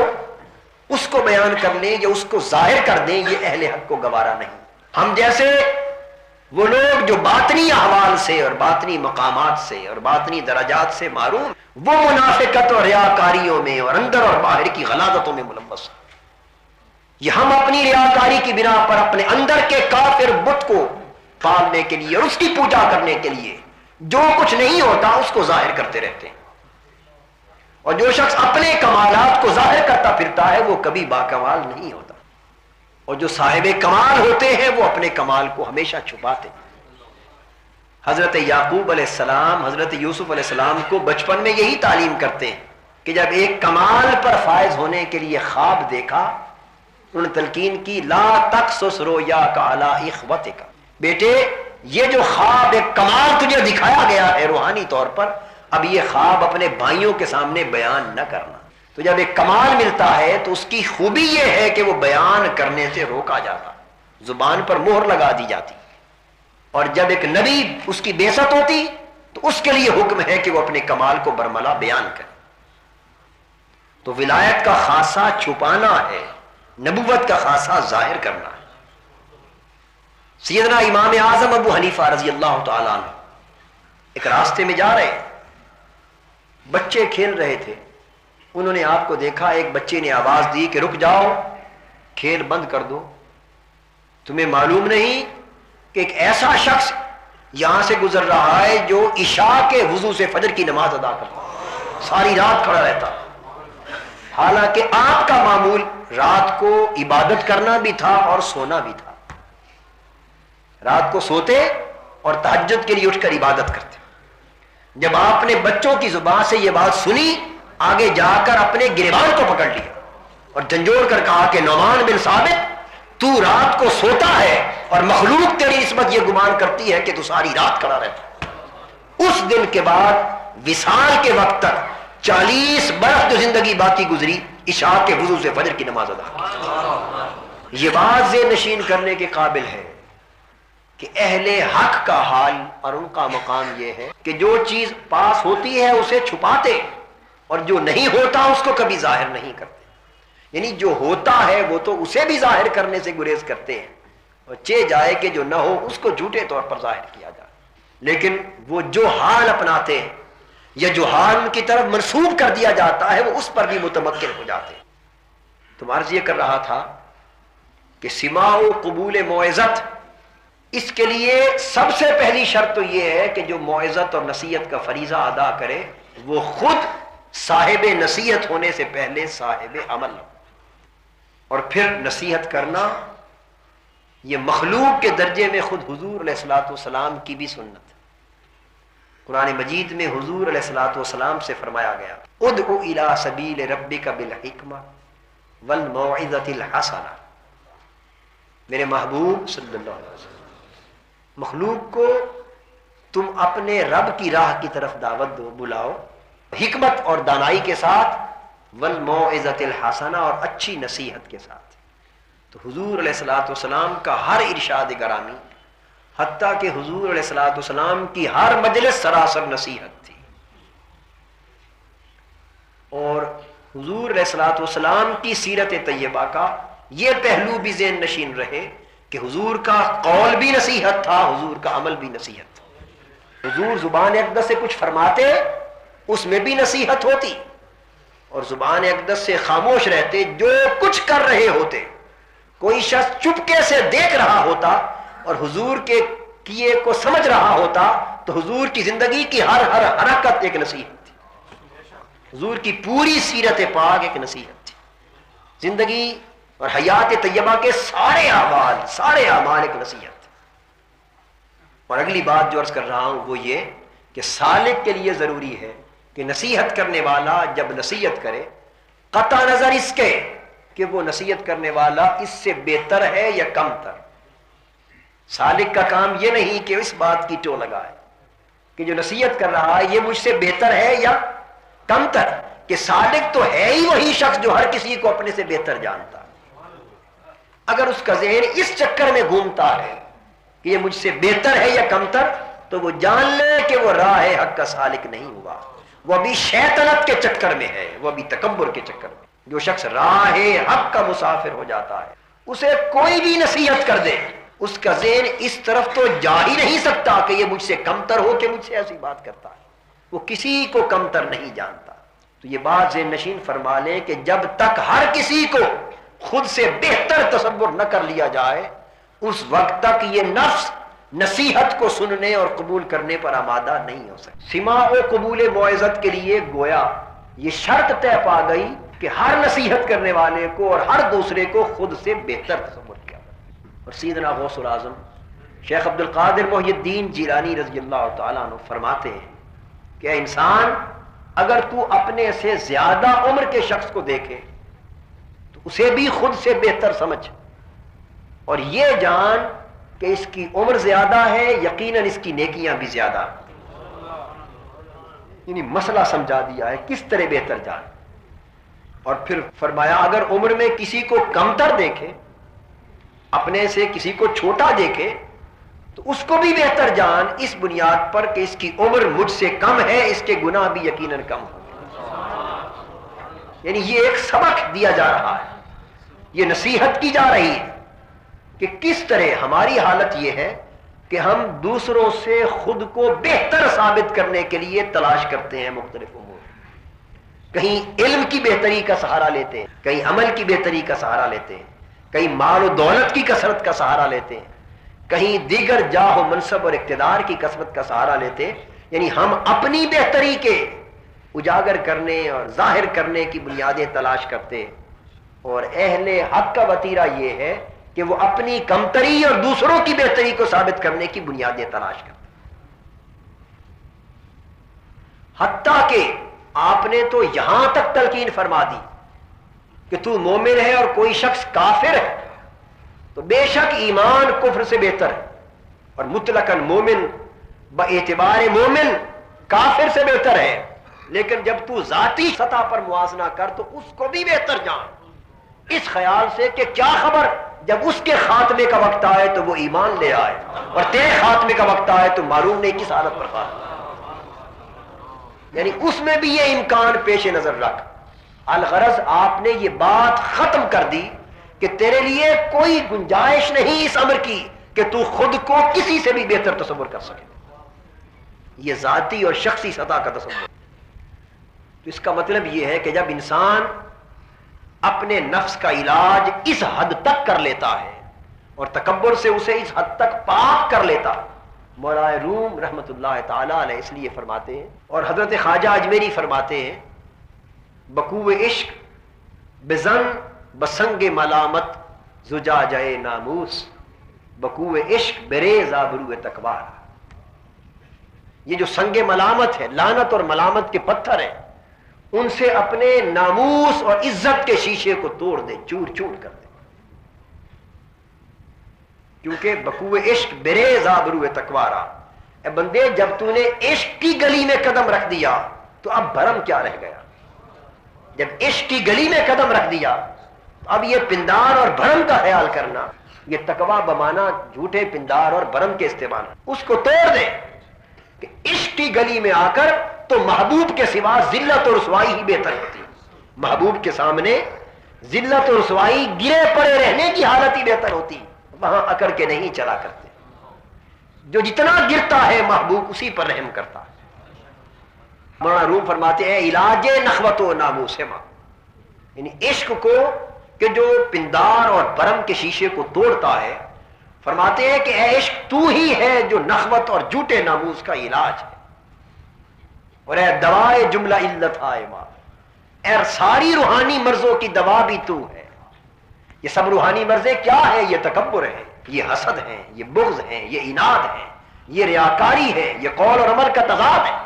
اس کو بیان کر لیں یا اس کو ظاہر کر دیں، یہ اہل حق کو گوارا نہیں۔ ہم جیسے وہ لوگ جو باطنی احوال سے اور باطنی مقامات سے اور باطنی درجات سے معروم، وہ منافقت اور ریاکاریوں میں اور اندر اور باہر کی غلاظتوں میں ملوث ہیں۔ یہ ہم اپنی ریاکاری کی بنا پر اپنے اندر کے کافر بت کو پالنے کے لیے اور اس کی پوجا کرنے کے لیے جو کچھ نہیں ہوتا اس کو ظاہر کرتے رہتے ہیں، اور جو شخص اپنے کمالات کو ظاہر کرتا پھرتا ہے وہ کبھی باکمال نہیں ہوتا، اور جو صاحب کمال ہوتے ہیں وہ اپنے کمال کو ہمیشہ چھپاتے ہیں۔ حضرت یعقوب علیہ السلام حضرت یوسف علیہ السلام کو بچپن میں یہی تعلیم کرتے ہیں کہ جب ایک کمال پر فائز ہونے کے لیے خواب دیکھا، انہوں نے تلقین کی لا تقصص رؤیاک علی اخوتک، بیٹے یہ جو خواب ایک کمال تجھے دکھایا گیا ہے روحانی طور پر، اب یہ خواب اپنے بھائیوں کے سامنے بیان نہ کرنا۔ تو جب ایک کمال ملتا ہے تو اس کی خوبی یہ ہے کہ وہ بیان کرنے سے روکا جاتا، زبان پر مہر لگا دی جاتی، اور جب ایک نبی اس کی بعثت ہوتی تو اس کے لیے حکم ہے کہ وہ اپنے کمال کو برملا بیان کرے۔ تو ولایت کا خاصہ چھپانا ہے، نبوت کا خاصہ ظاہر کرنا ہے۔ سیدنا امام اعظم ابو حنیفہ رضی اللہ تعالی عنہ ایک راستے میں جا رہے، بچے کھیل رہے تھے، انہوں نے آپ کو دیکھا، ایک بچے نے آواز دی کہ رک جاؤ، کھیل بند کر دو، تمہیں معلوم نہیں کہ ایک ایسا شخص یہاں سے گزر رہا ہے جو عشاء کے وضو سے فجر کی نماز ادا کرتا، ساری رات کھڑا رہتا، حالانکہ آپ کا معمول رات کو عبادت کرنا بھی تھا اور سونا بھی تھا، رات کو سوتے اور تہجد کے لیے اٹھ کر عبادت کرتے۔ جب آپ نے بچوں کی زبان سے یہ بات سنی، آگے جا کر اپنے گریبان کو پکڑ لیا اور جھنجھوڑ کر کہا کہ نعمان بن ثابت، تو رات کو سوتا ہے اور مخلوق تیری نسبت یہ گمان کرتی ہے کہ تو ساری رات کھڑا رہتا۔ اس دن کے بعد وصال کے وقت تک 40 برس جو زندگی باقی گزری، عشاء کے وضو سے فجر کی نماز ادا کی۔ یہ بات ذہن نشین کرنے کے قابل ہے کہ اہل حق کا حال اور ان کا مقام یہ ہے کہ جو چیز پاس ہوتی ہے اسے چھپاتے، اور جو نہیں ہوتا اس کو کبھی ظاہر نہیں کرتے، یعنی جو ہوتا ہے وہ تو اسے بھی ظاہر کرنے سے گریز کرتے ہیں، اور چہ جائے کہ جو نہ ہو اس کو جھوٹے طور پر ظاہر کیا جائے، لیکن وہ جو حال اپناتے ہیں یا جو حال ان کی طرف منسوب کر دیا جاتا ہے وہ اس پر بھی متمکن ہو جاتے ہیں۔ تو عرض یہ کر رہا تھا کہ سماع و قبول موعظت، اس کے لیے سب سے پہلی شرط تو یہ ہے کہ جو موعظت اور نصیحت کا فریضہ ادا کرے وہ خود صاحب نصیحت ہونے سے پہلے صاحب عمل، اور پھر نصیحت کرنا یہ مخلوق کے درجے میں خود حضور علیہ الصلوۃ والسلام کی بھی سنت ہے۔ قرآن مجید میں حضور علیہ الصلوۃ والسلام سے فرمایا گیا ادعو الی سبیل ربک بالحکمہ والموعظۃ الحسنہ، میرے محبوب صلی اللہ علیہ وسلم، مخلوق کو تم اپنے رب کی راہ کی طرف دعوت دو، بلاؤ حکمت اور دانائی کے ساتھ، والموعظۃ الحسنہ اور اچھی نصیحت کے ساتھ۔ تو حضور علیہ الصلوۃ والسلام کا ہر ارشاد گرامی حتیٰ کہ حضور علیہ الصلوۃ والسلام کی ہر مجلس سراسر نصیحت تھی. اور حضور علیہ الصلوۃ والسلام کی سیرت طیبہ کا یہ پہلو بھی ذہن نشین رہے کہ حضور کا قول بھی نصیحت تھا، حضور کا عمل بھی نصیحت تھا. حضور زبان اقدس سے کچھ فرماتے اس میں بھی نصیحت ہوتی، اور زبان اقدس سے خاموش رہتے جو کچھ کر رہے ہوتے. کوئی شخص چپکے سے دیکھ رہا ہوتا اور حضور کے کیے کو سمجھ رہا ہوتا تو حضور کی زندگی کی ہر حرکت ایک نصیحت تھی. حضور کی پوری سیرت پاک ایک نصیحت تھی. زندگی اور حیات طیبہ کے سارے اعمال ایک نصیحت. اور اگلی بات جو عرض کر رہا ہوں وہ یہ کہ سالک کے لیے ضروری ہے کہ نصیحت کرنے والا جب نصیحت کرے قطع نظر اس کے کہ وہ نصیحت کرنے والا اس سے بہتر ہے یا کم تر. سالک کا کام یہ نہیں کہ اس بات کی ٹو لگائے کہ جو نصیحت کر رہا ہے یہ مجھ سے بہتر ہے یا کم تر، کہ سالک تو ہے ہی وہی شخص جو ہر کسی کو اپنے سے بہتر جانتا. اگر اس کا ذہن اس چکر میں گھومتا ہے کہ یہ مجھ سے بہتر ہے یا کمتر، تو وہ جان لے کہ وہ راہ حق کا سالک نہیں ہوا، وہ ابھی شیطنت کے چکر میں ہے، وہ ابھی تکبر کے چکر میں. جو شخص راہ حق کا مسافر ہو جاتا ہے اسے کوئی بھی نصیحت کر دے اس کا ذہن اس طرف تو جا ہی نہیں سکتا کہ یہ مجھ سے کمتر ہو کہ مجھ سے ایسی بات کرتا ہے. وہ کسی کو کمتر نہیں جانتا. تو یہ بات ذہن نشین فرما لیں کہ جب تک ہر کسی کو خود سے بہتر تصور نہ کر لیا جائے اس وقت تک یہ نفس نصیحت کو سننے اور قبول کرنے پر آمادہ نہیں ہو سکتا. سماع و قبول موعظت کے لیے گویا یہ شرط طے پا گئی کہ ہر نصیحت کرنے والے کو اور ہر دوسرے کو خود سے بہتر تصور کیا. اور سیدنا غوث العظم شیخ عبد القادر محی الدین جیلانی رضی اللہ تعالیٰ عنہ فرماتے ہیں کہ اے انسان، اگر تو اپنے سے زیادہ عمر کے شخص کو دیکھے تو اسے بھی خود سے بہتر سمجھ، اور یہ جان کہ اس کی عمر زیادہ ہے، یقیناً اس کی نیکیاں بھی زیادہ. یعنی مسئلہ سمجھا دیا ہے کس طرح بہتر جان. اور پھر فرمایا اگر عمر میں کسی کو کمتر دیکھے، اپنے سے کسی کو چھوٹا دیکھے، تو اس کو بھی بہتر جان اس بنیاد پر کہ اس کی عمر مجھ سے کم ہے، اس کے گناہ بھی یقیناً کم ہوں. یعنی یہ ایک سبق دیا جا رہا ہے، یہ نصیحت کی جا رہی ہے کہ کس طرح ہماری حالت یہ ہے کہ ہم دوسروں سے خود کو بہتر ثابت کرنے کے لیے تلاش کرتے ہیں مختلف امور. کہیں علم کی بہتری کا سہارا لیتے ہیں، کہیں عمل کی بہتری کا سہارا لیتے ہیں، کہیں مال و دولت کی کثرت کا سہارا لیتے ہیں، کہیں دیگر جاہ و منصب اور اقتدار کی کثرت کا سہارا لیتے ہیں. یعنی ہم اپنی بہتری کے اجاگر کرنے اور ظاہر کرنے کی بنیادیں تلاش کرتے ہیں، اور اہل حق کا وتیرہ یہ ہے کہ وہ اپنی کمتری اور دوسروں کی بہتری کو ثابت کرنے کی بنیادیں تلاش کرتے. حتیٰ کہ آپ نے تو یہاں تک تلقین فرما دی کہ تو مومن ہے اور کوئی شخص کافر ہے تو بے شک ایمان کفر سے بہتر ہے، اور مطلقاً مومن باعتبار مومن کافر سے بہتر ہے. لیکن جب تو ذاتی سطح پر موازنہ کر تو اس کو بھی بہتر جان، اس خیال سے کہ کیا خبر جب اس کے خاتمے کا وقت آئے تو وہ ایمان لے آئے، اور تیرے خاتمے کا وقت آئے تو معلوم نہیں کس حالت پر خاتمہ. یعنی اس میں بھی یہ امکان پیش نظر رکھ. الغرض آپ نے یہ بات ختم کر دی کہ تیرے لیے کوئی گنجائش نہیں اس امر کی کہ تو خود کو کسی سے بھی بہتر تصور کر سکے. یہ ذاتی اور شخصی سطح کا تصور. تو اس کا مطلب یہ ہے کہ جب انسان اپنے نفس کا علاج اس حد تک کر لیتا ہے اور تکبر سے اسے اس حد تک پاک کر لیتا، مولا روم رحمت اللہ تعالی علیہ اس لیے فرماتے ہیں، اور حضرت خواجہ اجمیری فرماتے ہیں، بقوع عشق بزن بسنگ ملامت زجاجہ ناموس، بقوع عشق بریز آبرو تکوار. یہ جو سنگ ملامت ہے، لعنت اور ملامت کے پتھر ہیں، ان سے اپنے ناموس اور عزت کے شیشے کو توڑ دے، چور چور کر دے. کیونکہ بقوع عشق بریز آبرو تکوارا. اے بندے جب تو نے عشق کی گلی میں قدم رکھ دیا تو اب بھرم کیا رہ گیا؟ جب عشق کی گلی میں قدم رکھ دیا تو اب یہ پندار اور بھرم کا خیال کرنا، یہ تقوی بمانا جھوٹے پندار اور برم کے استعمال، اس کو توڑ دیں کہ عشق کی گلی میں آ کر تو محبوب کے سوا ذلت اور رسوائی ہی بہتر ہوتی ہے. محبوب کے سامنے ذلت اور رسوائی گرے پڑے رہنے کی حالت ہی بہتر ہوتی، وہاں اکڑ کے نہیں چلا کرتے. جو جتنا گرتا ہے محبوب اسی پر رحم کرتا ہے. مولانا روم فرماتے ہیں علاج نخوت و ناموس ماں، یعنی عشق کو کہ جو پندار اور برم کے شیشے کو توڑتا ہے، فرماتے ہیں کہ اے عشق تو ہی ہے جو نخوت اور جھوٹے ناموس کا علاج ہے، اور اے دوائے جملہ علت آئے ماں، اے ساری روحانی مرضوں کی دوا بھی تو ہے. یہ سب روحانی مرضیں کیا ہے؟ یہ تکبر ہے، یہ حسد ہے، یہ بغض ہے، یہ عناد ہے، یہ ریاکاری ہے، یہ قول اور عمل کا تضاد ہے.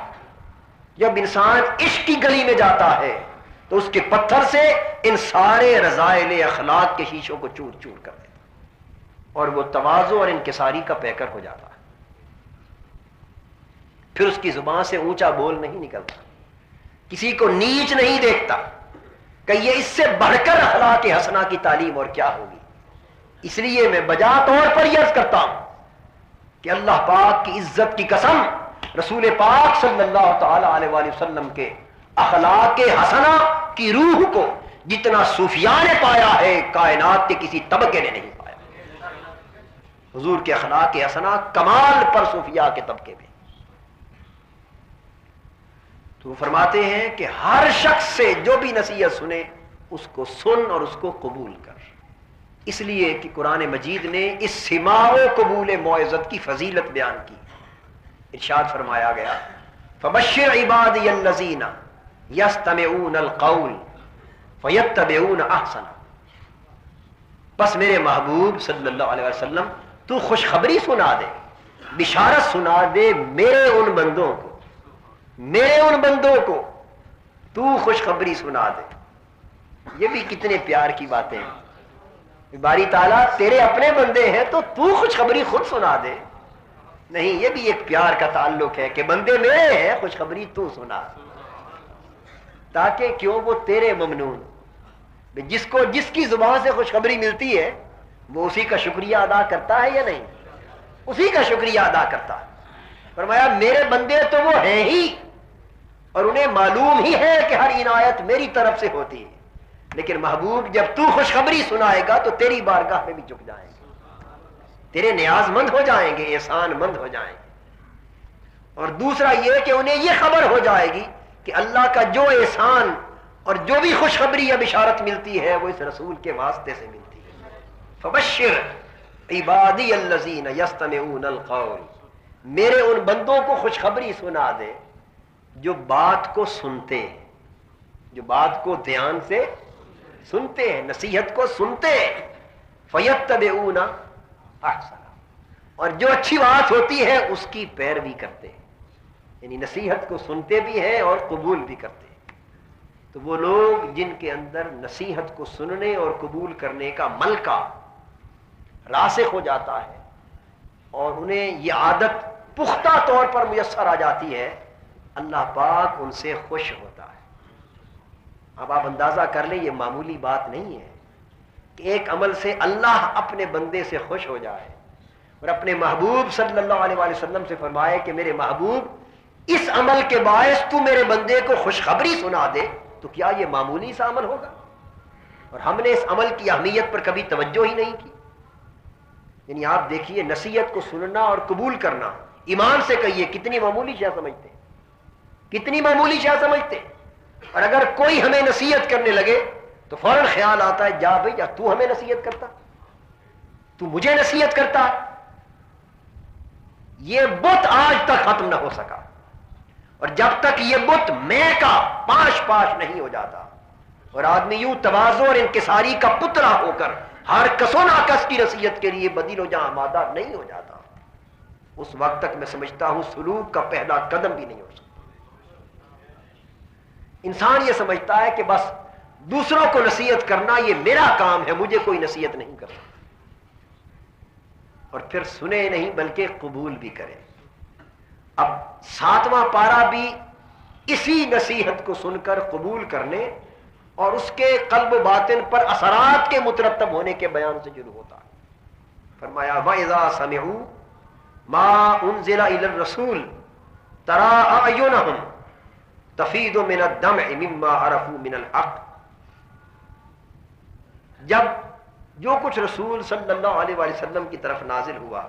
جب انسان عشق کی گلی میں جاتا ہے تو اس کے پتھر سے ان سارے رذائل اخلاق کے شیشوں کو چور چور کر دیتا اور وہ تواضع اور انکساری کا پیکر ہو جاتا ہے. پھر اس کی زبان سے اونچا بول نہیں نکلتا، کسی کو نیچ نہیں دیکھتا کہ یہ اس سے بڑھ کر اخلاق حسنہ کی تعلیم اور کیا ہوگی. اس لیے میں بجا طور پر یہ عرض کرتا ہوں کہ اللہ پاک کی عزت کی قسم، رسول پاک صلی اللہ تعالی علیہ وآلہ وسلم کے اخلاق حسنہ کی روح کو جتنا صوفیاء نے پایا ہے کائنات کے کسی طبقے نے نہیں پایا. حضور کے اخلاق حسنہ کمال پر صوفیاء کے طبقے میں. تو وہ فرماتے ہیں کہ ہر شخص سے جو بھی نصیحت سنے اس کو سن اور اس کو قبول کر، اس لیے کہ قرآن مجید نے اس سماع و قبول موعظت کی فضیلت بیان کی. ارشاد فرمایا گیا فبشر عبادی الذین یستمعون القول فیتبعون احسنہ. بس میرے محبوب صلی اللہ علیہ وسلم تو خوشخبری سنا دے، بشارت سنا دے میرے ان بندوں کو تو خوشخبری سنا دے. یہ بھی کتنے پیار کی باتیں ہیں. باری تعالیٰ تیرے اپنے بندے ہیں تو تو خوشخبری خود سنا دے. نہیں، یہ بھی ایک پیار کا تعلق ہے کہ بندے میرے ہیں، خوشخبری تو سنا، تاکہ کیوں وہ تیرے ممنون. جس کی زبان سے خوشخبری ملتی ہے وہ اسی کا شکریہ ادا کرتا ہے یا نہیں؟ اسی کا شکریہ ادا کرتا ہے. فرمایا میرے بندے تو وہ ہیں ہی اور انہیں معلوم ہی ہے کہ ہر عنایت میری طرف سے ہوتی ہے، لیکن محبوب جب تو خوشخبری سنائے گا تو تیری بارگاہ میں بھی جھک جائیں گے، تیرے نیاز مند ہو جائیں گے، احسان مند ہو جائیں گے. اور دوسرا یہ کہ انہیں یہ خبر ہو جائے گی کہ اللہ کا جو احسان اور جو بھی خوشخبری یا بشارت ملتی ہے وہ اس رسول کے واسطے سے ملتی ہے. فبشر عبادی الذین یستمعون القول، میرے ان بندوں کو خوشخبری سنا دے جو بات کو سنتے ہیں، جو بات کو دھیان سے سنتے ہیں، نصیحت کو سنتے ہیں. فیتبعون احسنہ، اور جو اچھی بات ہوتی ہے اس کی پیروی کرتے ہیں، یعنی نصیحت کو سنتے بھی ہیں اور قبول بھی کرتے ہیں. تو وہ لوگ جن کے اندر نصیحت کو سننے اور قبول کرنے کا ملکہ راسخ ہو جاتا ہے اور انہیں یہ عادت پختہ طور پر میسر آ جاتی ہے، اللہ پاک ان سے خوش ہوتا ہے. اب آپ اندازہ کر لیں یہ معمولی بات نہیں ہے کہ ایک عمل سے اللہ اپنے بندے سے خوش ہو جائے اور اپنے محبوب صلی اللہ علیہ وآلہ وسلم سے فرمائے کہ میرے محبوب اس عمل کے باعث تو میرے بندے کو خوشخبری سنا دے. تو کیا یہ معمولی سا عمل ہوگا؟ اور ہم نے اس عمل کی اہمیت پر کبھی توجہ ہی نہیں کی. یعنی آپ دیکھیے نصیحت کو سننا اور قبول کرنا، ایمان سے کہیے کتنی معمولی شے سمجھتے ہیں، کتنی معمولی شے سمجھتے ہیں. اور اگر کوئی ہمیں نصیحت کرنے لگے تو فوراً خیال آتا ہے جا بھائی جا، تو ہمیں نصیحت کرتا، تو مجھے نصیحت کرتا. یہ بت آج تک ختم نہ ہو سکا، اور جب تک یہ بت میں کا پاش نہیں ہو جاتا اور آدمی یوں تواضع اور انکساری کا پتلا ہو کر ہر کس و ناکس کی نصیحت کے لیے بدیل و جہاں آمادہ نہیں ہو جاتا، اس وقت تک میں سمجھتا ہوں سلوک کا پہلا قدم بھی نہیں ہو سکتا. انسان یہ سمجھتا ہے کہ بس دوسروں کو نصیحت کرنا یہ میرا کام ہے، مجھے کوئی نصیحت نہیں کرتا، اور پھر سنے نہیں بلکہ قبول بھی کرے. اب 7واں پارہ بھی اسی نصیحت کو سن کر قبول کرنے اور اس کے قلب و باطن پر اثرات کے مترتب ہونے کے بیان سے شروع ہوتا ہے. فرمایا وَإِذَا سَمِعُوا مَا أُنزِلَ إِلَى الرَّسُولِ تَرَىٰ أَعْيُنَهُمْ تَفِيضُ مِنَ الدَّمْعِ مِمَّا عَرَفُوا مِنَ الْحَقِّ، جب جو کچھ رسول صلی اللہ علیہ وآلہ وسلم کی طرف نازل ہوا،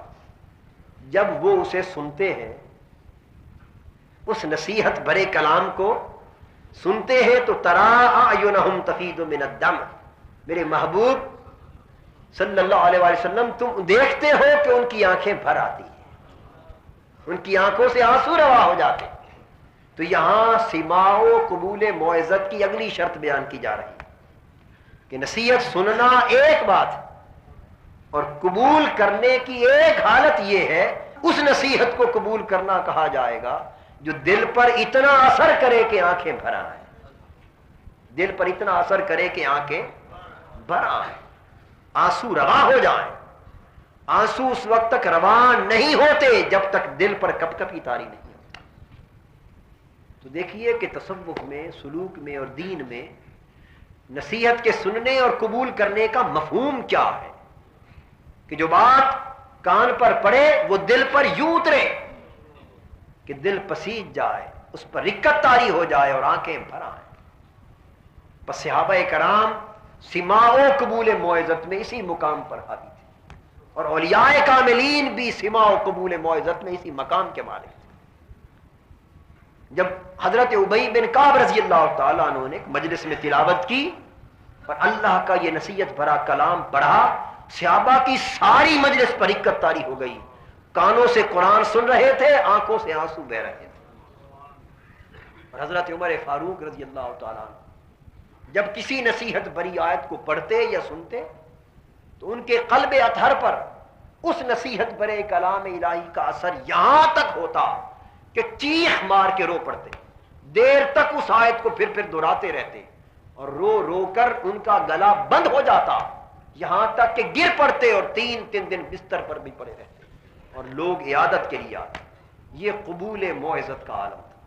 جب وہ اسے سنتے ہیں، اس نصیحت بھرے کلام کو سنتے ہیں، تو تَرَىٰ أَعْيُنَهُمْ تَفِيضُ مِنَ الدَّمْعِ، میرے محبوب صلی اللہ علیہ وآلہ وسلم تم دیکھتے ہو کہ ان کی آنکھیں بھر آتی ہیں، ان کی آنکھوں سے آنسو روا ہو جاتے ہیں۔ تو یہاں سماع و قبول موعظت کی اگلی شرط بیان کی جا رہی ہے کہ نصیحت سننا ایک بات اور قبول کرنے کی ایک حالت یہ ہے، اس نصیحت کو قبول کرنا کہا جائے گا جو دل پر اتنا اثر کرے کہ آنکھیں بھر آئیں، دل پر اتنا اثر کرے کہ آنکھیں بھر آئیں، آنسو روا ہو جائیں۔ آنسو اس وقت تک روا نہیں ہوتے جب تک دل پر کپ کپی طاری نہیں ہوتی۔ تو دیکھیے کہ تصوف میں، سلوک میں اور دین میں نصیحت کے سننے اور قبول کرنے کا مفہوم کیا ہے کہ جو بات کان پر پڑے وہ دل پر یوں اترے کہ دل پسیج جائے، اس پر رکت طاری ہو جائے اور آنکھیں بھر آئیں۔ پس صحابہ کرام سماع و قبول موعظت میں اسی مقام پر حاوی تھے، اور اولیاء کاملین بھی سماع و قبول موعظت میں اسی مقام کے مالک تھے۔ جب حضرت ابی بن کعب رضی اللہ تعالیٰ عنہ نے مجلس میں تلاوت کی اور اللہ کا یہ نصیحت بھرا کلام پڑھا، صحابہ کی ساری مجلس پر رکت طاری ہو گئی، کانوں سے قرآن سن رہے تھے، آنکھوں سے آنسو بہ رہے تھے۔ اور حضرت عمر فاروق رضی اللہ تعالیٰ عنہ جب کسی نصیحت بھری آیت کو پڑھتے یا سنتے تو ان کے قلب اطہر پر اس نصیحت بھرے کلام الہی کا اثر یہاں تک ہوتا کہ چیخ مار کے رو پڑتے، دیر تک اس آیت کو پھر دہراتے رہتے اور رو رو کر ان کا گلا بند ہو جاتا، یہاں تک کہ گر پڑتے اور 3 دن بستر پر بھی پڑے رہتے اور لوگ عیادت کے لیے آتے۔ یہ قبول موعظت کا عالم تھا،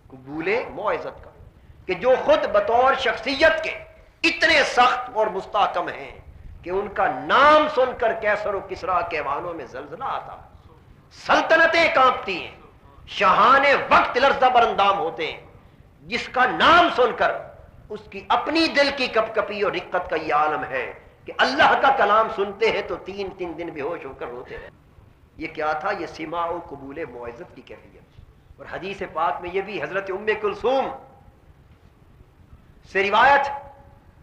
قبول موعظت کا، کہ جو خود بطور شخصیت کے اتنے سخت اور مستحکم ہیں کہ ان کا نام سن کر کیسر و کسریٰ کے ایوانوں میں زلزلہ آتا، سلطنتیں کانپتی ہیں، شاہان وقت لرزہ برندام ہوتے ہیں، جس کا نام سن کر اس کی اپنی دل کی کپ کپی اور رقت کا یہ عالم ہے کہ اللہ کا کلام سنتے ہیں تو 3 دن بے ہوش ہو کر روتے رہتے۔ یہ کیا تھا؟ یہ سماع و قبول موعظت کی کیفیت۔ اور حدیث پاک میں یہ بھی حضرت ام کلثوم سے روایت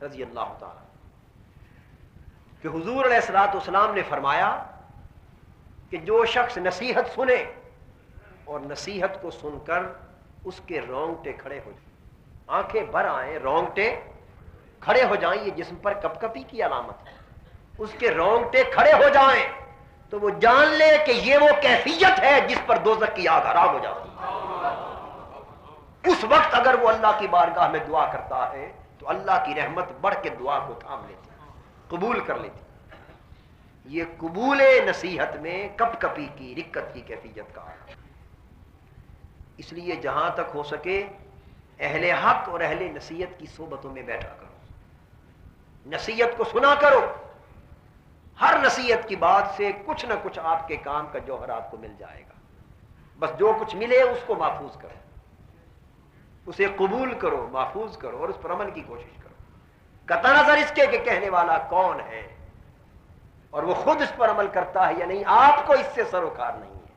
رضی اللہ تعالی کہ حضور علیہ الصلوۃ والسلام نے فرمایا کہ جو شخص نصیحت سنے اور نصیحت کو سن کر اس کے رونگٹے کھڑے ہو جائیں، آنکھیں بھر آئیں، رونگٹے کھڑے ہو جائیں، یہ جسم پر کپ کپی کی علامت ہے، اس کے رونگٹے کھڑے ہو جائیں تو وہ جان لے کہ یہ وہ کیفیت ہے جس پر دوزخ کی آگ حرام ہو جاتی ہے۔ اس وقت اگر وہ اللہ کی بارگاہ میں دعا کرتا ہے تو اللہ کی رحمت بڑھ کے دعا کو تھام لیتی، قبول کر لیتی۔ یہ قبول نصیحت میں کپ کپی کی، رکت کی کیفیت کا ہے۔ اس لیے جہاں تک ہو سکے اہل حق اور اہل نصیحت کی صحبتوں میں بیٹھا کرو، نصیحت کو سنا کرو، ہر نصیحت کی بات سے کچھ نہ کچھ آپ کے کام کا جوہر آپ کو مل جائے گا۔ بس جو کچھ ملے اس کو محفوظ کرو، اسے قبول کرو، محفوظ کرو اور اس پر عمل کی کوشش کرو، قطع نظر اس کے کہ کہنے والا کون ہے اور وہ خود اس پر عمل کرتا ہے یا نہیں، آپ کو اس سے سروکار نہیں ہے۔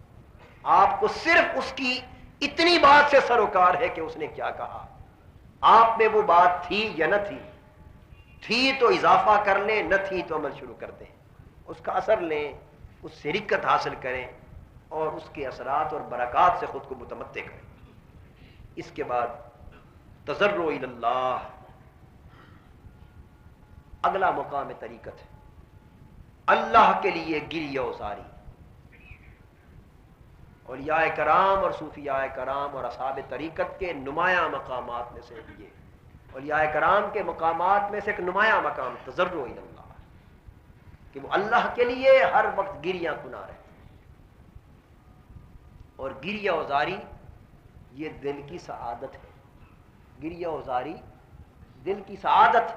آپ کو صرف اس کی اتنی بات سے سروکار ہے کہ اس نے کیا کہا، آپ میں وہ بات تھی یا نہ تھی تو اضافہ کر لیں، نہ تھی تو عمل شروع کر دیں، اس کا اثر لیں، اس سے رکت حاصل کریں اور اس کے اثرات اور برکات سے خود کو متمتع کریں۔ اس کے بعد تضرع الی اللہ، اگلا مقام طریقت ہے اللہ کے لیے گریہ وزاری۔ اولیاء کرام اور صوفیاء کرام اور اصحاب طریقت کے نمایاں مقامات میں سے یہ، اولیاء کرام کے مقامات میں سے ایک نمایاں مقام تضرع الی اللہ، کہ وہ اللہ کے لیے ہر وقت گریہ کنا رہے، اور گریہ وزاری یہ دل کی سعادت ہے، گریہ وزاری دل کی سعادت،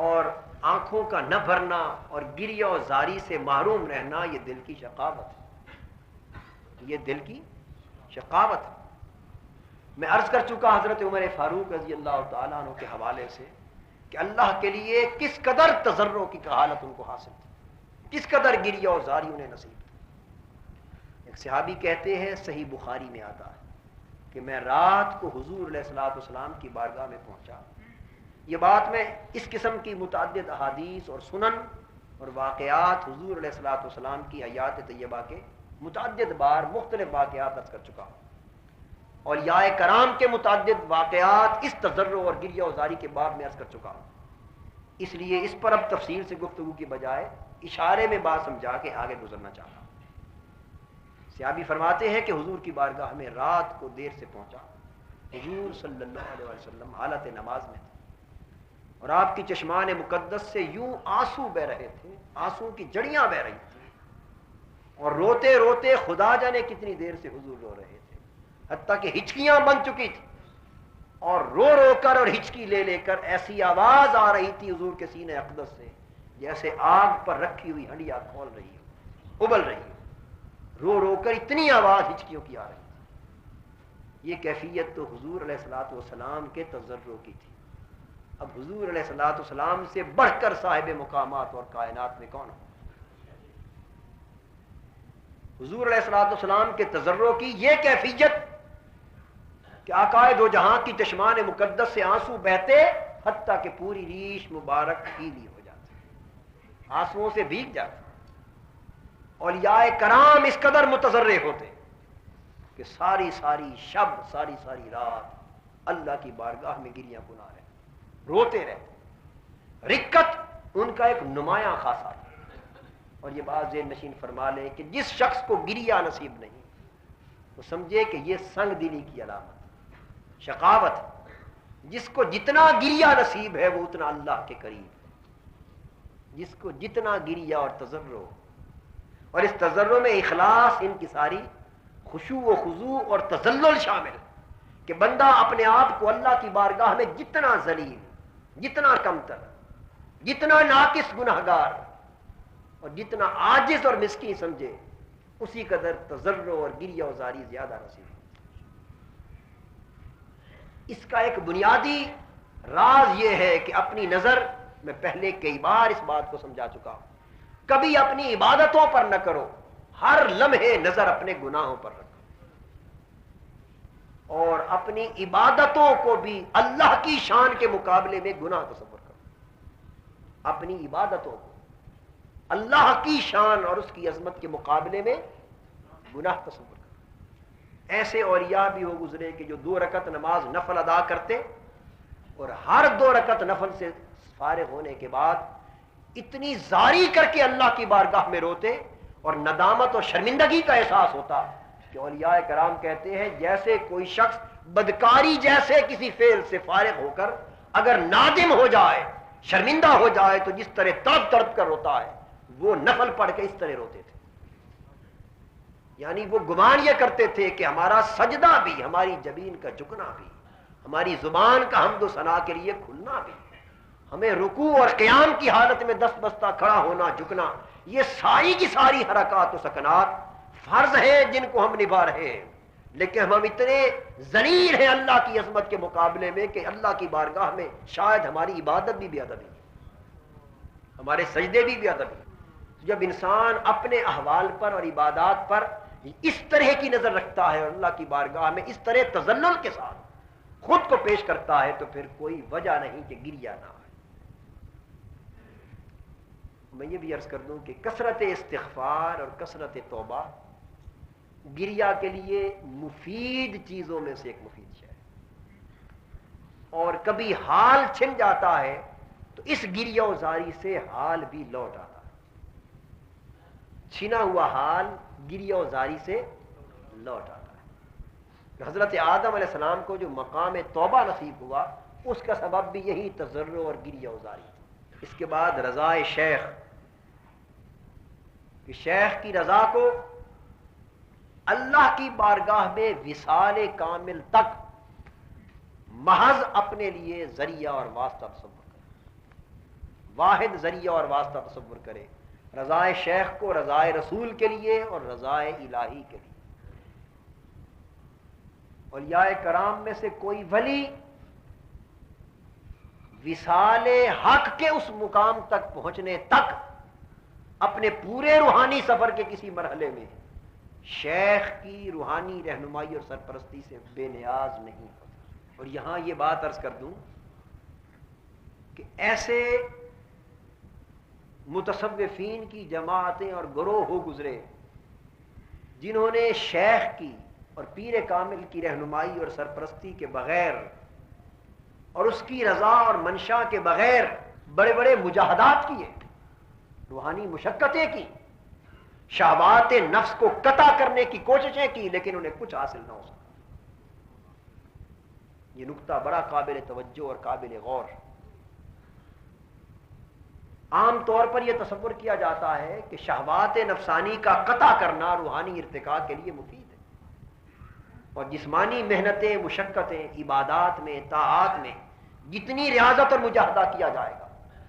اور آنکھوں کا نہ بھرنا اور گریہ و زاری سے محروم رہنا یہ دل کی شقاوت ہے، یہ دل کی شقاوت ہے۔ میں عرض کر چکا حضرت عمر فاروق رضی اللہ تعالیٰ عنہ کے حوالے سے کہ اللہ کے لیے کس قدر تضرع کی حالت ان کو حاصل تھی، کس قدر گریہ و زاری انہیں نصیب تھی۔ ایک صحابی کہتے ہیں، صحیح بخاری میں آتا ہے کہ میں رات کو حضور علیہ الصلوۃ والسلام کی بارگاہ میں پہنچا۔ یہ بات میں اس قسم کی متعدد احادیث اور سنن اور واقعات حضور علیہ الصلوۃ والسلام کی حیات طیبہ کے متعدد بار مختلف واقعات عرض کر چکا ہوں، اور اولیاء کرام کے متعدد واقعات اس تضرع اور گریہ و زاری کے باب میں عرض کر چکا ہوں۔ اس لیے اس پر اب تفصیل سے گفتگو کی بجائے اشارے میں بات سمجھا کے آگے گزرنا چاہتا ہوں۔ صحابی فرماتے ہیں کہ حضور کی بارگاہ میں رات کو دیر سے پہنچا، حضور صلی اللہ علیہ وسلم حالت نماز میں تھے، اور آپ کی چشمان مقدس سے یوں آنسو بہ رہے تھے، آنسو کی جڑیاں بہ رہی تھیں، اور روتے روتے خدا جانے کتنی دیر سے حضور رو رہے تھے، حتیٰ کہ ہچکیاں بن چکی تھی، اور رو رو کر اور ہچکی لے لے کر ایسی آواز آ رہی تھی حضور کے سینہ اقدس سے جیسے آگ پر رکھی ہوئی ہنڈیا کھول رہی ہو، ابل رہی ہو، رو رو کر اتنی آواز ہچکیوں کی آ رہی تھی۔ یہ کیفیت تو حضور علیہ الصلوۃ والسلام کے تضرع کی تھی۔ اب حضور علیہ الصلوۃ والسلام سے بڑھ کر صاحب مقامات اور کائنات میں کون ہو؟ حضور علیہ الصلوۃ والسلام کے تضرع کی یہ کیفیت کہ آقا دو جہاں کی چشمان مقدس سے آنسو بہتے حتیٰ کہ پوری ریش مبارک گیلی ہو جاتی، آنسوؤں سے بھیگ جاتی۔ اولیاء کرام اس قدر متضرع ہوتے کہ ساری ساری شب، ساری ساری رات اللہ کی بارگاہ میں گریاں گنا رہے، روتے رہتے۔ رقت ان کا ایک نمایاں خاصہ تھا، اور یہ بات ذہن نشین فرما لیں کہ جس شخص کو گریہ نصیب نہیں وہ سمجھے کہ یہ سنگ دلی کی علامت، شقاوت۔ جس کو جتنا گریہ نصیب ہے وہ اتنا اللہ کے قریب ہے، جس کو جتنا گریہ اور تضرع، اور اس تضرع میں اخلاص، ان کی ساری خشوع و خضوع اور تذلل شامل، کہ بندہ اپنے آپ کو اللہ کی بارگاہ میں جتنا ذلیل، جتنا کمتر، جتنا ناقص گناہگار اور جتنا عاجز اور مسکین سمجھے، اسی قدر تضرع اور گریہ و زاری زیادہ نصیب۔ اس کا ایک بنیادی راز یہ ہے کہ اپنی نظر، میں پہلے کئی بار اس بات کو سمجھا چکا ہوں، کبھی اپنی عبادتوں پر نہ کرو، ہر لمحے نظر اپنے گناہوں پر رکھو، اور اپنی عبادتوں کو بھی اللہ کی شان کے مقابلے میں گناہ تصور کرو، اپنی عبادتوں کو اللہ کی شان اور اس کی عظمت کے مقابلے میں گناہ تصور کرو۔ ایسے اولیاء بھی ہو گزرے کہ جو 2 رکعت نماز نفل ادا کرتے اور ہر 2 رکعت نفل سے فارغ ہونے کے بعد اتنی زاری کر کے اللہ کی بارگاہ میں روتے اور ندامت اور شرمندگی کا احساس ہوتا کہ اولیاء کرام کہتے ہیں جیسے کوئی شخص بدکاری جیسے کسی فعل سے فارغ ہو کر اگر نادم ہو جائے، شرمندہ ہو جائے، تو جس طرح تڑپ تڑپ کر روتا ہے، وہ نفل پڑھ کے اس طرح روتے تھے۔ یعنی وہ گمان یہ کرتے تھے کہ ہمارا سجدہ بھی، ہماری جبین کا جھکنا بھی، ہماری زبان کا حمد و ثنا کے لیے کھلنا بھی، ہمیں رکوع اور قیام کی حالت میں دست بستہ کھڑا ہونا، جھکنا، یہ ساری کی ساری حرکات و سکنات فرض ہیں جن کو ہم نبھا رہے ہیں، لیکن ہم اتنے ذلیل ہیں اللہ کی عظمت کے مقابلے میں کہ اللہ کی بارگاہ میں شاید ہماری عبادت بھی بے ادبی، ہمارے سجدے بھی بے ادبی۔ جب انسان اپنے احوال پر اور عبادات پر اس طرح کی نظر رکھتا ہے اور اللہ کی بارگاہ میں اس طرح تذلل کے ساتھ خود کو پیش کرتا ہے، تو پھر کوئی وجہ نہیں کہ گریہ نہ آئے۔ میں یہ بھی عرض کر دوں کہ کثرت استغفار اور کثرت توبہ گریہ کے لیے مفید چیزوں میں سے ایک مفید شے ہے، اور کبھی حال چھن جاتا ہے تو اس گریہ و زاری سے حال بھی لوٹ آتا ہے۔ چھنا ہوا حال گریہ و زاری سے لوٹ آتا ہے۔ حضرت آدم علیہ السلام کو جو مقام توبہ نصیب ہوا، اس کا سبب بھی یہی تضرع اور گریہ و زاری تھی۔ اس کے بعد رضا شیخ، کہ شیخ کی رضا کو اللہ کی بارگاہ میں وصال کامل تک محض اپنے لیے ذریعہ اور واسطہ تصور کریں، واحد ذریعہ اور واسطہ تصور کرے، رضائے شیخ کو رضائے رسول کے لیے اور رضائے الہی کے لیے۔ اولیاء کرام میں سے کوئی ولی وصال حق کے اس مقام تک پہنچنے تک اپنے پورے روحانی سفر کے کسی مرحلے میں شیخ کی روحانی رہنمائی اور سرپرستی سے بے نیاز نہیں ہوتا۔ اور یہاں یہ بات عرض کر دوں کہ ایسے متصوفین کی جماعتیں اور گروہ ہو گزرے جنہوں نے شیخ کی اور پیر کامل کی رہنمائی اور سرپرستی کے بغیر اور اس کی رضا اور منشا کے بغیر بڑے بڑے مجاہدات کیے، روحانی مشقتیں کی، شہوات نفس کو قطع کرنے کی کوششیں کی، لیکن انہیں کچھ حاصل نہ ہو سکا۔ یہ نقطہ بڑا قابل توجہ اور قابل غور۔ عام طور پر یہ تصور کیا جاتا ہے کہ شہوات نفسانی کا قطع کرنا روحانی ارتقاء کے لیے مفید ہے، اور جسمانی محنتیں، مشقتیں، عبادات میں، طاعات میں جتنی ریاضت اور مجاہدہ کیا جائے گا،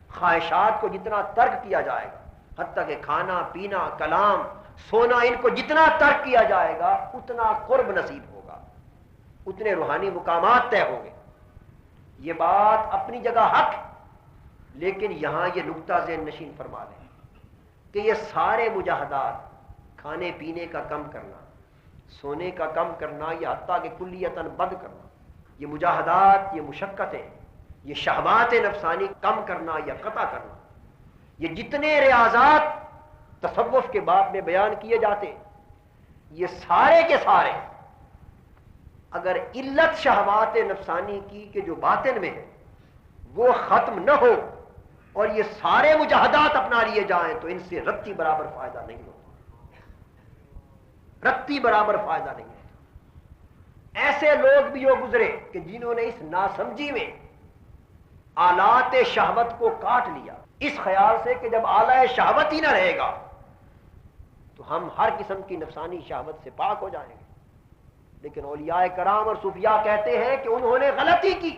خواہشات کو جتنا ترک کیا جائے گا، حتیٰ کہ کھانا پینا، کلام، سونا، ان کو جتنا ترک کیا جائے گا اتنا قرب نصیب ہوگا، اتنے روحانی مقامات طے ہوں گے۔ یہ بات اپنی جگہ حق، لیکن یہاں یہ نقطہ ذہن نشین فرما لیں کہ یہ سارے مجاہدات، کھانے پینے کا کم کرنا، سونے کا کم کرنا، یا حتیٰ کہ کلیتاً بند کرنا، یہ مجاہدات، یہ مشقتیں، یہ شہوات نفسانی کم کرنا یا قطع کرنا، یہ جتنے ریاضات تصوف کے باب میں بیان کیے جاتے، یہ سارے کے سارے اگر علت شہوات نفسانی کی کہ جو باطن میں ہے وہ ختم نہ ہو اور یہ سارے مجاہدات اپنا لیے جائیں تو ان سے رتی برابر فائدہ نہیں ہوتا، رتی برابر فائدہ نہیں ہوتا۔ ایسے لوگ بھی ہو گزرے کہ جنہوں نے اس ناسمجھی میں آلات شہوت کو کاٹ لیا، اس خیال سے کہ جب آلہ شہوت ہی نہ رہے گا تو ہم ہر قسم کی نفسانی شہوت سے پاک ہو جائیں گے۔ لیکن اولیاء کرام اور صوفیاء کہتے ہیں کہ انہوں نے غلطی کی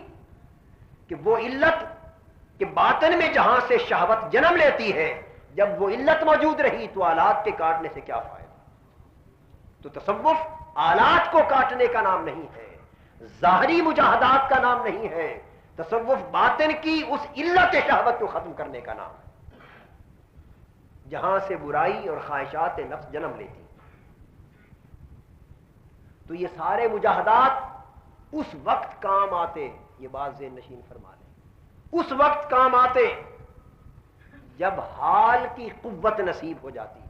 کہ وہ علت کہ باطن میں جہاں سے شہوت جنم لیتی ہے، جب وہ علت موجود رہی تو آلات کے کاٹنے سے کیا فائدہ۔ تو تصوف آلات کو کاٹنے کا نام نہیں ہے، ظاہری مجاہدات کا نام نہیں ہے، تصوف باطن کی اس علت شہوت کو ختم کرنے کا نام ہے جہاں سے برائی اور خواہشات نفس جنم لیتی۔ تو یہ سارے مجاہدات اس وقت کام آتے، یہ بات ذہن نشین فرما لیں، اس وقت کام آتے جب حال کی قوت نصیب ہو جاتی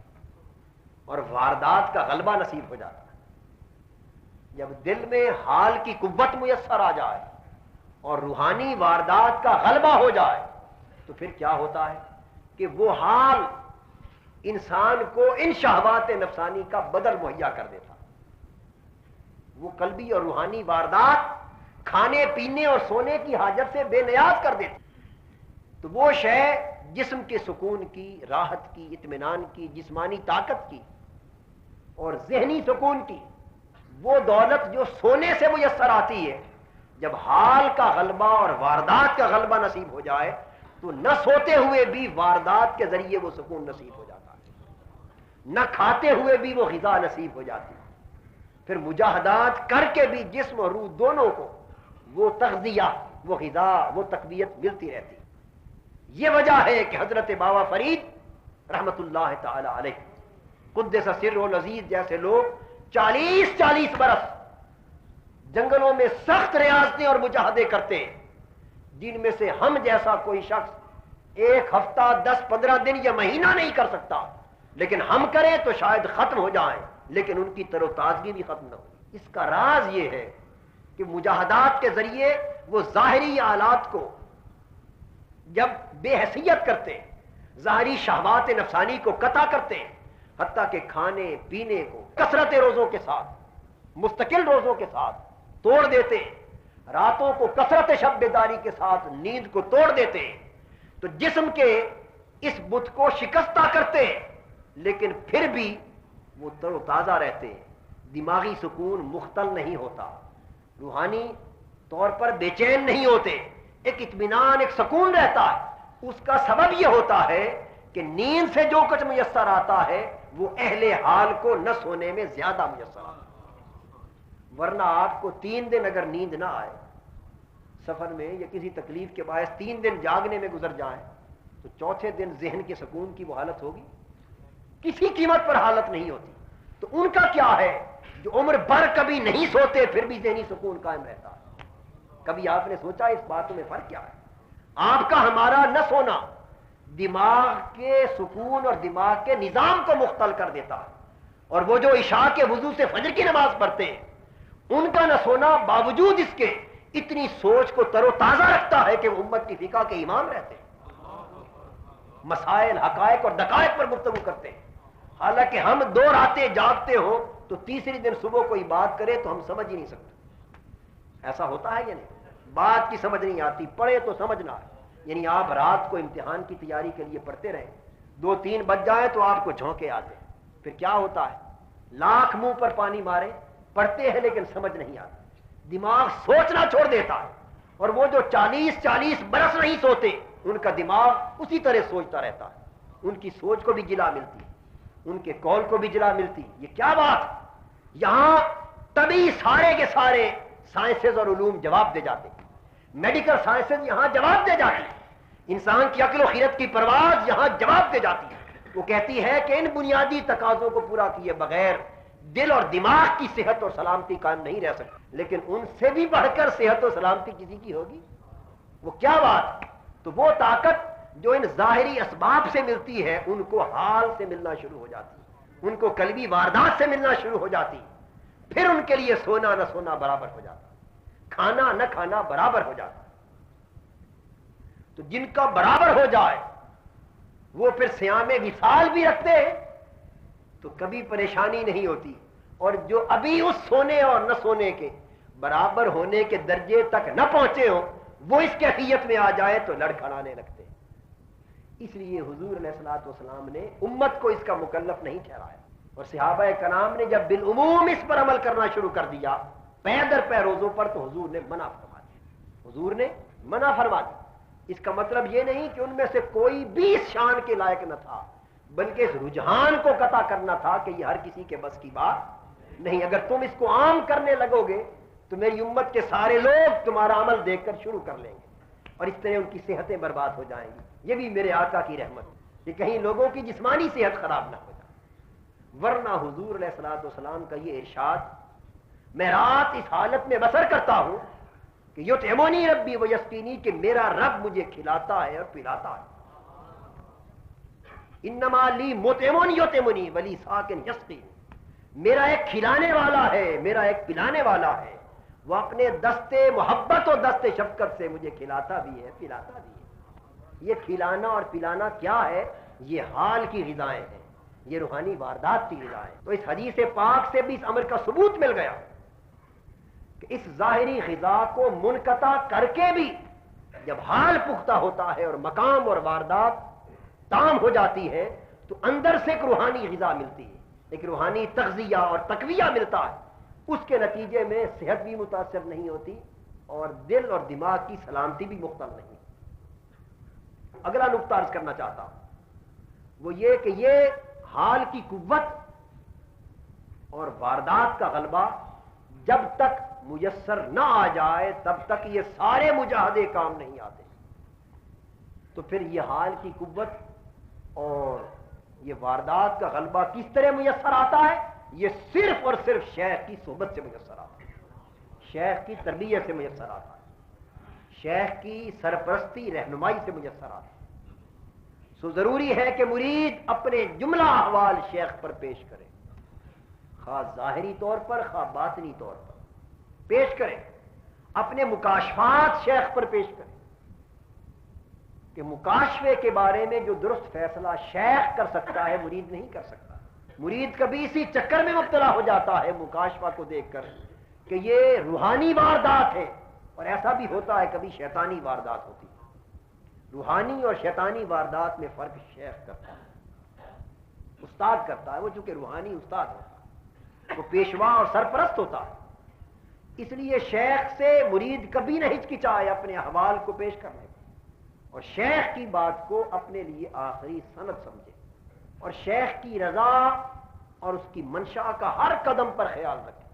اور واردات کا غلبہ نصیب ہو جاتا۔ جب دل میں حال کی قوت میسر آ جائے اور روحانی واردات کا غلبہ ہو جائے تو پھر کیا ہوتا ہے کہ وہ حال انسان کو ان شہوات نفسانی کا بدل مہیا کر دیتا۔ وہ قلبی اور روحانی واردات کھانے پینے اور سونے کی حاجت سے بے نیاز کر دیتی، تو وہ شے جسم کے سکون کی، راحت کی، اطمینان کی، جسمانی طاقت کی اور ذہنی سکون کی وہ دولت جو سونے سے میسر آتی ہے، جب حال کا غلبہ اور واردات کا غلبہ نصیب ہو جائے تو نہ سوتے ہوئے بھی واردات کے ذریعے وہ سکون نصیب ہو جاتا ہے، نہ کھاتے ہوئے بھی وہ غذا نصیب ہو جاتی ہے۔ پھر مجاہدات کر کے بھی جسم اور روح دونوں کو وہ تغذیہ، وہ غذا، وہ تقویت ملتی رہتی۔ یہ وجہ ہے کہ حضرت بابا فرید رحمت اللہ تعالی علیہ قدس سرہ العزیز جیسے لوگ 40 برس جنگلوں میں سخت ریاضتیں اور مجاہدے کرتے ہیں، جن میں سے ہم جیسا کوئی شخص 1 ہفتہ 10-15 دن یا مہینہ نہیں کر سکتا، لیکن ہم کریں تو شاید ختم ہو جائیں، لیکن ان کی تر و تازگی بھی ختم نہ ہو۔ اس کا راز یہ ہے کہ مجاہدات کے ذریعے وہ ظاہری آلات کو جب بے حیثیت کرتے ہیں، ظاہری شہوات نفسانی کو قطع کرتے ہیں، حتیٰ کہ کھانے پینے کو کثرت روزوں کے ساتھ، مستقل روزوں کے ساتھ توڑ دیتے ہیں، راتوں کو کثرت شب بیداری کے ساتھ نیند کو توڑ دیتے ہیں، تو جسم کے اس بت کو شکستہ کرتے ہیں، لیکن پھر بھی وہ تر و تازہ رہتے ہیں، دماغی سکون مختل نہیں ہوتا، روحانی طور پر بے چین نہیں ہوتے، ایک اطمینان، ایک سکون رہتا ہے، اس کا سبب یہ ہوتا ہے کہ نیند سے جو کچھ میسر آتا ہے وہ اہل حال کو نہ سونے میں زیادہ میسر آتا ہے، ورنہ آپ کو 3 دن اگر نیند نہ آئے سفر میں یا کسی تکلیف کے باعث 3 دن جاگنے میں گزر جائیں تو چوتھے دن ذہن کے سکون کی وہ حالت ہوگی؟ کسی قیمت پر حالت نہیں ہوتی۔ تو ان کا کیا ہے جو عمر بھر کبھی نہیں سوتے پھر بھی ذہنی سکون قائم رہتا ہے۔ کبھی آپ نے سوچا اس باتوں میں فرق کیا ہے؟ آپ کا ہمارا نہ سونا دماغ کے سکون اور دماغ کے نظام کو مختل کر دیتا ہے، اور وہ جو عشاء کے وضو سے فجر کی نماز پڑھتے ہیں ان کا نہ سونا باوجود اس کے اتنی سوچ کو تر و تازہ رکھتا ہے کہ وہ امت کی فقہ کے امام رہتے ہیں، مسائل حقائق اور دقائق پر گفتگو کرتے ہیں، حالانکہ ہم 2 راتیں جاگتے ہو تو تیسری دن صبح کوئی بات کرے تو ہم سمجھ ہی نہیں سکتے۔ ایسا ہوتا ہے یا نہیں؟ بات کی سمجھ نہیں آتی، پڑھے تو سمجھنا ہے، یعنی آپ رات کو امتحان کی تیاری کے لیے پڑھتے رہیں 2-3 بج جائیں تو آپ کو جھونکے آتے ہیں، پھر کیا ہوتا ہے؟ لاکھ منہ پر پانی مارے، پڑھتے ہیں لیکن سمجھ نہیں آتی، دماغ سوچنا چھوڑ دیتا ہے، اور وہ جو 40 برس نہیں سوتے ان کا دماغ اسی طرح سوچتا رہتا ہے، ان کی سوچ کو بھی جلا ملتی ہے، ان کے قول کو بھی جلا ملتی ہے۔ یہ کیا بات؟ یہاں تبھی سارے کے سارے سائنسز اور علوم جواب دے جاتے ہیں، میڈیکل سائنسز یہاں جواب دے جاتی ہے، انسان کی عقل و خیرت کی پرواز یہاں جواب دے جاتی ہے۔ وہ کہتی ہے کہ ان بنیادی تقاضوں کو پورا کیے بغیر دل اور دماغ کی صحت اور سلامتی قائم نہیں رہ سکتی، لیکن ان سے بھی بڑھ کر صحت و سلامتی کسی کی ہوگی؟ وہ کیا بات؟ تو وہ طاقت جو ان ظاہری اسباب سے ملتی ہے ان کو حال سے ملنا شروع ہو جاتی، ان کو قلبی واردات سے ملنا شروع ہو جاتی، پھر ان کے لیے سونا نہ سونا برابر ہو جاتا، کھانا نہ کھانا برابر ہو جاتا۔ تو جن کا برابر ہو جائے وہ پھر صیام وصال بھی رکھتے ہیں تو کبھی پریشانی نہیں ہوتی، اور جو ابھی اس سونے اور نہ سونے کے برابر ہونے کے درجے تک نہ پہنچے ہو وہ اس کیفیت میں آ جائے تو لڑکھڑانے لگتے ہیں۔ اس لیے حضور علیہ الصلوۃ والسلام نے امت کو اس کا مکلف نہیں ٹھہرایا، اور صحابہ کرام نے جب بالعموم اس پر عمل کرنا شروع کر دیا پے در پے روزوں پر تو حضور نے منع فرما دیا، حضور نے منع فرما دیا۔ اس کا مطلب یہ نہیں کہ ان میں سے کوئی بھی اس شان کے لائق نہ تھا، بلکہ اس رجحان کو قطع کرنا تھا کہ یہ ہر کسی کے بس کی بات نہیں، اگر تم اس کو عام کرنے لگو گے تو میری امت کے سارے لوگ تمہارا عمل دیکھ کر شروع کر لیں گے اور اس طرح ان کی صحتیں برباد ہو جائیں گی۔ یہ بھی میرے آقا کی رحمت کہ کہیں لوگوں کی جسمانی صحت خراب نہ ہو جائے، ورنہ حضور علیہ الصلوۃ والسلام کا یہ ارشاد، میں رات اس حالت میں بسر کرتا ہوں کہ یطعمنی ربی ویسقینی، کہ میرا رب مجھے کھلاتا ہے اور پلاتا ہے، انما لی مطعم یطعمنی ولی ساکن یسقین، میرا ایک کھلانے والا ہے، میرا ایک پلانے والا ہے، وہ اپنے دستے محبت اور دستے شفقت سے مجھے کھلاتا بھی ہے پلاتا بھی ہے۔ یہ کھلانا اور پلانا کیا ہے؟ یہ حال کی غذائیں ہیں، یہ روحانی واردات کی غذائیں۔ تو اس حدیث پاک سے بھی اس امر کا ثبوت مل گیا کہ اس ظاہری غذا کو منقطع کر کے بھی جب حال پختہ ہوتا ہے اور مقام اور واردات تام ہو جاتی ہے تو اندر سے ایک روحانی غذا ملتی ہے، ایک روحانی تغذیہ اور تقویہ ملتا ہے، اس کے نتیجے میں صحت بھی متاثر نہیں ہوتی اور دل اور دماغ کی سلامتی بھی مختل نہیں۔ اگلا نقطہ عرض کرنا چاہتا ہوں وہ یہ کہ یہ حال کی قوت اور واردات کا غلبہ جب تک میسر نہ آ جائے تب تک یہ سارے مجاہدے کام نہیں آتے۔ تو پھر یہ حال کی قوت اور یہ واردات کا غلبہ کس طرح میسر آتا ہے؟ یہ صرف اور صرف شیخ کی صحبت سے میسر آتا ہے، شیخ کی تربیت سے میسر آتا ہے، شیخ کی سرپرستی رہنمائی سے میسر آتا ہے۔ سو ضروری ہے کہ مرید اپنے جملہ احوال شیخ پر پیش کرے، خواہ ظاہری طور پر خواہ باطنی طور پر پیش کرے، اپنے مکاشفات شیخ پر پیش کرے کہ مکاشفے کے بارے میں جو درست فیصلہ شیخ کر سکتا ہے مرید نہیں کر سکتا۔ مرید کبھی اسی چکر میں مبتلا ہو جاتا ہے مکاشفہ کو دیکھ کر کہ یہ روحانی واردات ہے، اور ایسا بھی ہوتا ہے کبھی شیطانی واردات ہوتی ہے۔ روحانی اور شیطانی واردات میں فرق شیخ کرتا ہے، استاد کرتا ہے، وہ چونکہ روحانی استاد ہوتا ہے، وہ پیشوا اور سرپرست ہوتا ہے، اس لیے شیخ سے مرید کبھی نہ ہچکچائے اپنے احوال کو پیش کرنے کو، اور شیخ کی بات کو اپنے لیے آخری سند سمجھے اور شیخ کی رضا اور اس کی منشا کا ہر قدم پر خیال رکھے.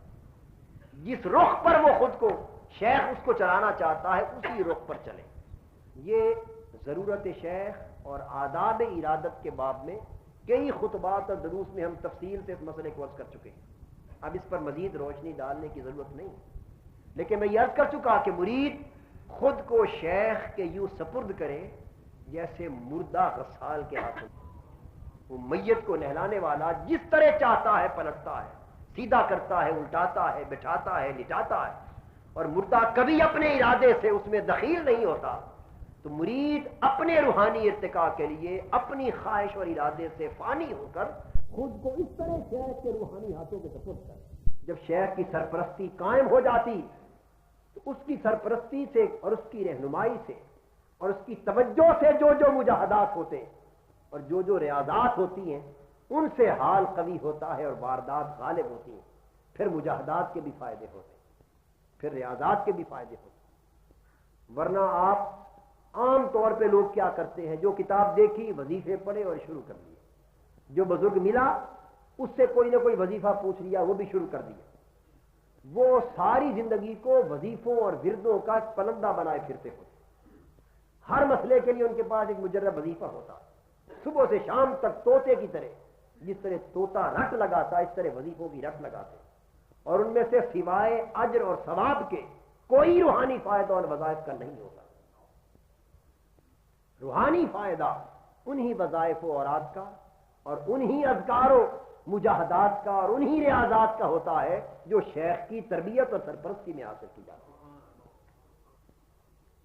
جس رخ پر وہ خود کو شیخ اس کو چلانا چاہتا ہے اسی رخ پر چلے. یہ ضرورت شیخ اور آداب ارادت کے باب میں کئی خطبات اور دروس میں ہم تفصیل سے اس مسئلے کو عرض کر چکے ہیں. اب اس پر مزید روشنی ڈالنے کی ضرورت نہیں، لیکن میں یہ عرض کر چکا کہ مرید خود کو شیخ کے یوں سپرد کرے جیسے مردہ غسال کے ہاتھوں. وہ میت کو نہلانے والا جس طرح چاہتا ہے پلٹتا ہے، سیدھا کرتا ہے، الٹاتا ہے، بٹھاتا ہے، لٹاتا ہے، اور مردہ کبھی اپنے ارادے سے اس میں دخیل نہیں ہوتا. تو مرید اپنے روحانی ارتقاء کے لیے اپنی خواہش اور ارادے سے فانی ہو کر خود کو اس طرح شیخ کے روحانی ہاتھوں کے سپرد کرے. جب شیخ کی سرپرستی قائم ہو جاتی تو اس کی سرپرستی سے اور اس کی رہنمائی سے اور اس کی توجہ سے جو جو مجاہدات ہوتے ہیں اور جو جو ریاضات ہوتی ہیں ان سے حال قوی ہوتا ہے اور واردات غالب ہوتی ہیں. پھر مجاہدات کے بھی فائدے ہوتے ہیں، پھر ریاضات کے بھی فائدے ہوتے ہیں. ورنہ آپ عام طور پہ لوگ کیا کرتے ہیں، جو کتاب دیکھی وظیفے پڑھے اور شروع کر دیے، جو بزرگ ملا اس سے کوئی نہ کوئی وظیفہ پوچھ لیا وہ بھی شروع کر دیا. وہ ساری زندگی کو وظیفوں اور وردوں کا پلندہ بنائے پھرتے ہوتے. ہر مسئلے کے لیے ان کے پاس ایک مجرد وظیفہ ہوتا، صبح سے شام تک طوطے کی طرح. جس طرح طوطا رٹ لگاتا اس طرح وظیفوں کی رٹ لگاتے، اور ان میں سے سوائے اجر اور ثواب کے کوئی روحانی فائدہ اور وظائف کا نہیں ہوتا. روحانی فائدہ انہی وظائف و اوراد کا اور انہی اذکار و مجاہدات کا اور انہی ریاضات کا ہوتا ہے جو شیخ کی تربیت اور سرپرستی میں حاصل کی جاتی ہے.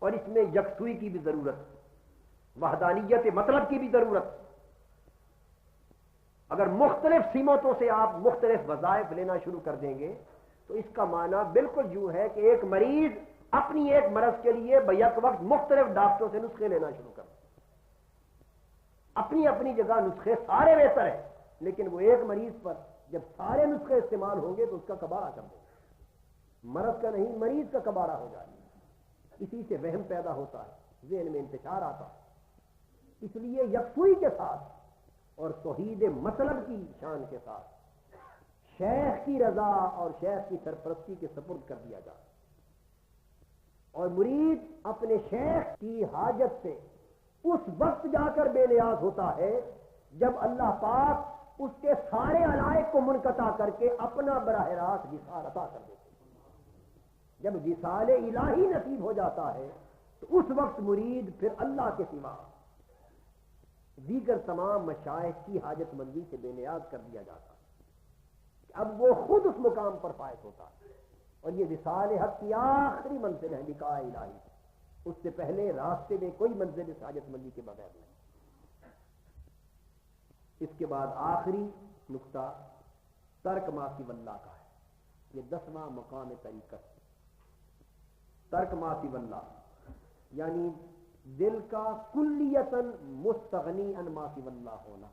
اور اس میں یکسوئی کی بھی ضرورت، وحدانیت مطلب کی بھی ضرورت. اگر مختلف سمتوں سے آپ مختلف وظائف لینا شروع کر دیں گے تو اس کا معنی بالکل یوں ہے کہ ایک مریض اپنی ایک مرض کے لیے بیک وقت مختلف ڈاکٹروں سے نسخے لینا شروع کر دیں. اپنی اپنی جگہ نسخے سارے بہتر ہیں، لیکن وہ ایک مریض پر جب سارے نسخے استعمال ہوں گے تو اس کا کباڑہ کر دیں گے. مرض کا نہیں، مریض کا کباڑہ ہو جائے گا. اسی سے وہم پیدا ہوتا ہے، ذہن میں انتشار آتا ہے. اس لیے یکسوئی کے ساتھ اور توحید مطلب کی شان کے ساتھ شیخ کی رضا اور شیخ کی سرپرستی کے سپرد کر دیا جائے. اور مرید اپنے شیخ کی حاجت سے اس وقت جا کر بے نیاز ہوتا ہے جب اللہ پاک اس کے سارے علائق کو منقطع کر کے اپنا براہ راست وصال عطا کر دیتے. جب وصال الہی نصیب ہو جاتا ہے تو اس وقت مرید پھر اللہ کے سوا دیگر تمام مشائخ کی حاجت مندی سے بے نیاز کر دیا جاتا ہے. اب وہ خود اس مقام پر فائز ہوتا ہے. اور یہ وصال حق کی آخری منزل ہے لقاء الہی. اس سے پہلے راستے میں کوئی منزل اس حاجت مندی کے بغیر نہیں. اس کے بعد آخری نقطہ ترک ما سوی اللہ کا ہے. یہ 10واں مقام طریقت. ترک ما سوی اللہ یعنی دل کا کلیتاً مستغنی عن ما سوی اللہ ہونا.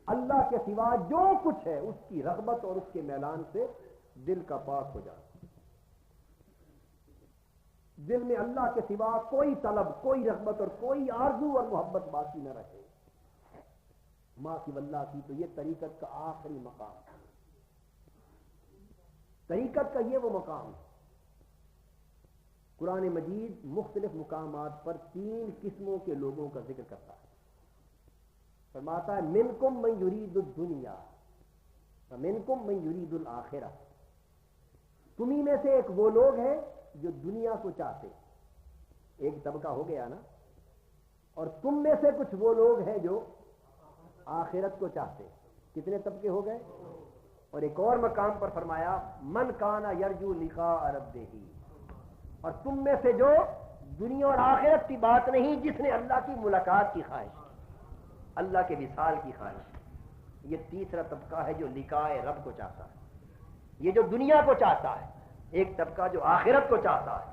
اللہ کے سوا جو کچھ ہے اس کی رغبت اور اس کے میلان سے دل کا پاک ہو جاتا. دل میں اللہ کے سوا کوئی طلب، کوئی رغبت اور کوئی آرزو اور محبت باقی نہ رہے. ما سوی اللہ کی تو یہ طریقت کا آخری مقام ہے. طریقت کا یہ وہ مقام ہے. قرآن مجید مختلف مقامات پر 3 قسموں کے لوگوں کا ذکر کرتا ہے. فرماتا ہے منکم من یرید الدنیا ومنکم من یرید الآخرہ. تمہیں میں سے ایک وہ لوگ ہیں جو دنیا کو چاہتے، ایک طبقہ ہو گیا نا. اور تم میں سے کچھ وہ لوگ ہیں جو آخرت کو چاہتے. کتنے طبقے ہو گئے؟ اور ایک اور مقام پر فرمایا من کانا یرجو لقاء ربہ. اور تم میں سے جو دنیا اور آخرت کی بات نہیں، جس نے اللہ کی ملاقات کی خواہش، اللہ کے وصال کی خواہش. یہ تیسرا طبقہ ہے جو لقاء رب کو چاہتا ہے. یہ جو دنیا کو چاہتا ہے، ایک طبقہ جو آخرت کو چاہتا ہے،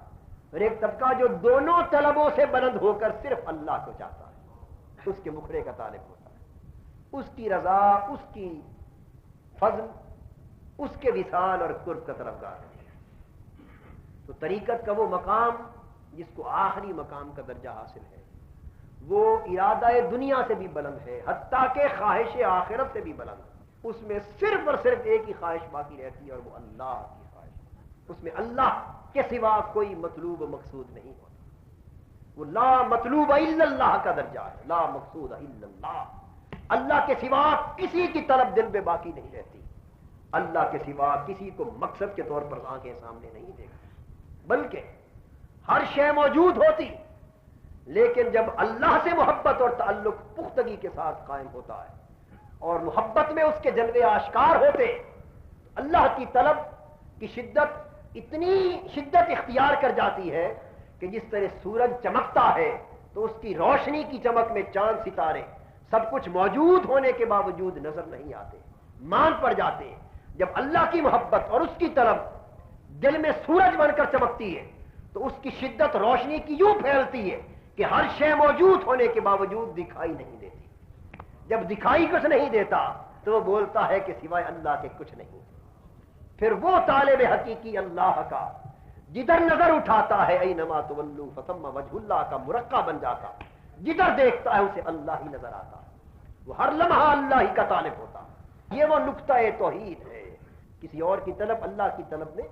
اور ایک طبقہ جو دونوں طلبوں سے بلند ہو کر صرف اللہ کو چاہتا ہے، اس کے مکھڑے کا طالب ہوتا ہے، اس کی رضا، اس کی فضل، اس کے وصال اور قرب کا طلبگار ہے. تو طریقت کا وہ مقام جس کو آخری مقام کا درجہ حاصل ہے، وہ ارادہ دنیا سے بھی بلند ہے، حتیٰ کہ خواہش آخرت سے بھی بلند ہے۔ اس میں صرف اور صرف ایک ہی خواہش باقی رہتی ہے، اور وہ اللہ کی خواہش۔ اس میں اللہ کے سوا کوئی مطلوب و مقصود نہیں ہوتا۔ وہ لا مطلوب الا اللہ کا درجہ ہے، لا مقصود الا اللہ۔ اللہ کے سوا کسی کی طلب دل میں باقی نہیں رہتی، اللہ کے سوا کسی کو مقصد کے طور پر آنکھیں سامنے نہیں دیکھتی، بلکہ ہر شے موجود ہوتی، لیکن جب اللہ سے محبت اور تعلق پختگی کے ساتھ قائم ہوتا ہے اور محبت میں اس کے جلوے آشکار ہوتے، اللہ کی طلب کی شدت اتنی شدت اختیار کر جاتی ہے کہ جس طرح سورج چمکتا ہے تو اس کی روشنی کی چمک میں چاند ستارے سب کچھ موجود ہونے کے باوجود نظر نہیں آتے، مان پڑ جاتے ہیں۔ جب اللہ کی محبت اور اس کی طلب دل میں سورج بن کر چمکتی ہے تو اس کی شدت روشنی کی یوں پھیلتی ہے کہ ہر شے موجود ہونے کے باوجود دکھائی نہیں دیتی۔ جب دکھائی کچھ نہیں دیتا تو وہ بولتا ہے کہ سوائے اللہ کے کچھ نہیں۔ پھر وہ طالب حقیقی اللہ کا جدھر نظر اٹھاتا ہے اینما تولوا فثم وجہ اللہ کا مرقع بن جاتا، جدھر دیکھتا ہے اسے اللہ ہی نظر آتا، وہ ہر لمحہ اللہ ہی کا طالب ہوتا۔ یہ وہ نقطہ توحید ہے، کسی اور کی طلب اللہ کی طلب میں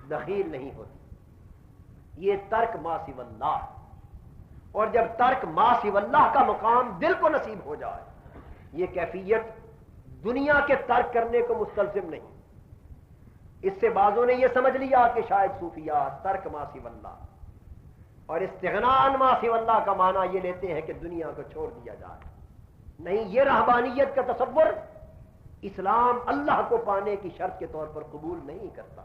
دخیل نہیں ہوتی۔ یہ ترک ما سوی اللہ، اور جب ترک ما سوی اللہ کا مقام دل کو نصیب ہو جائے، یہ کیفیت دنیا کے ترک کرنے کو مستلزم نہیں۔ اس سے بعضوں نے یہ سمجھ لیا کہ شاید صوفیہ ترک ما سوی اللہ اور استغناء عن ما سوی اللہ کا معنی یہ لیتے ہیں کہ دنیا کو چھوڑ دیا جائے۔ نہیں، یہ رہبانیت کا تصور اسلام اللہ کو پانے کی شرط کے طور پر قبول نہیں کرتا۔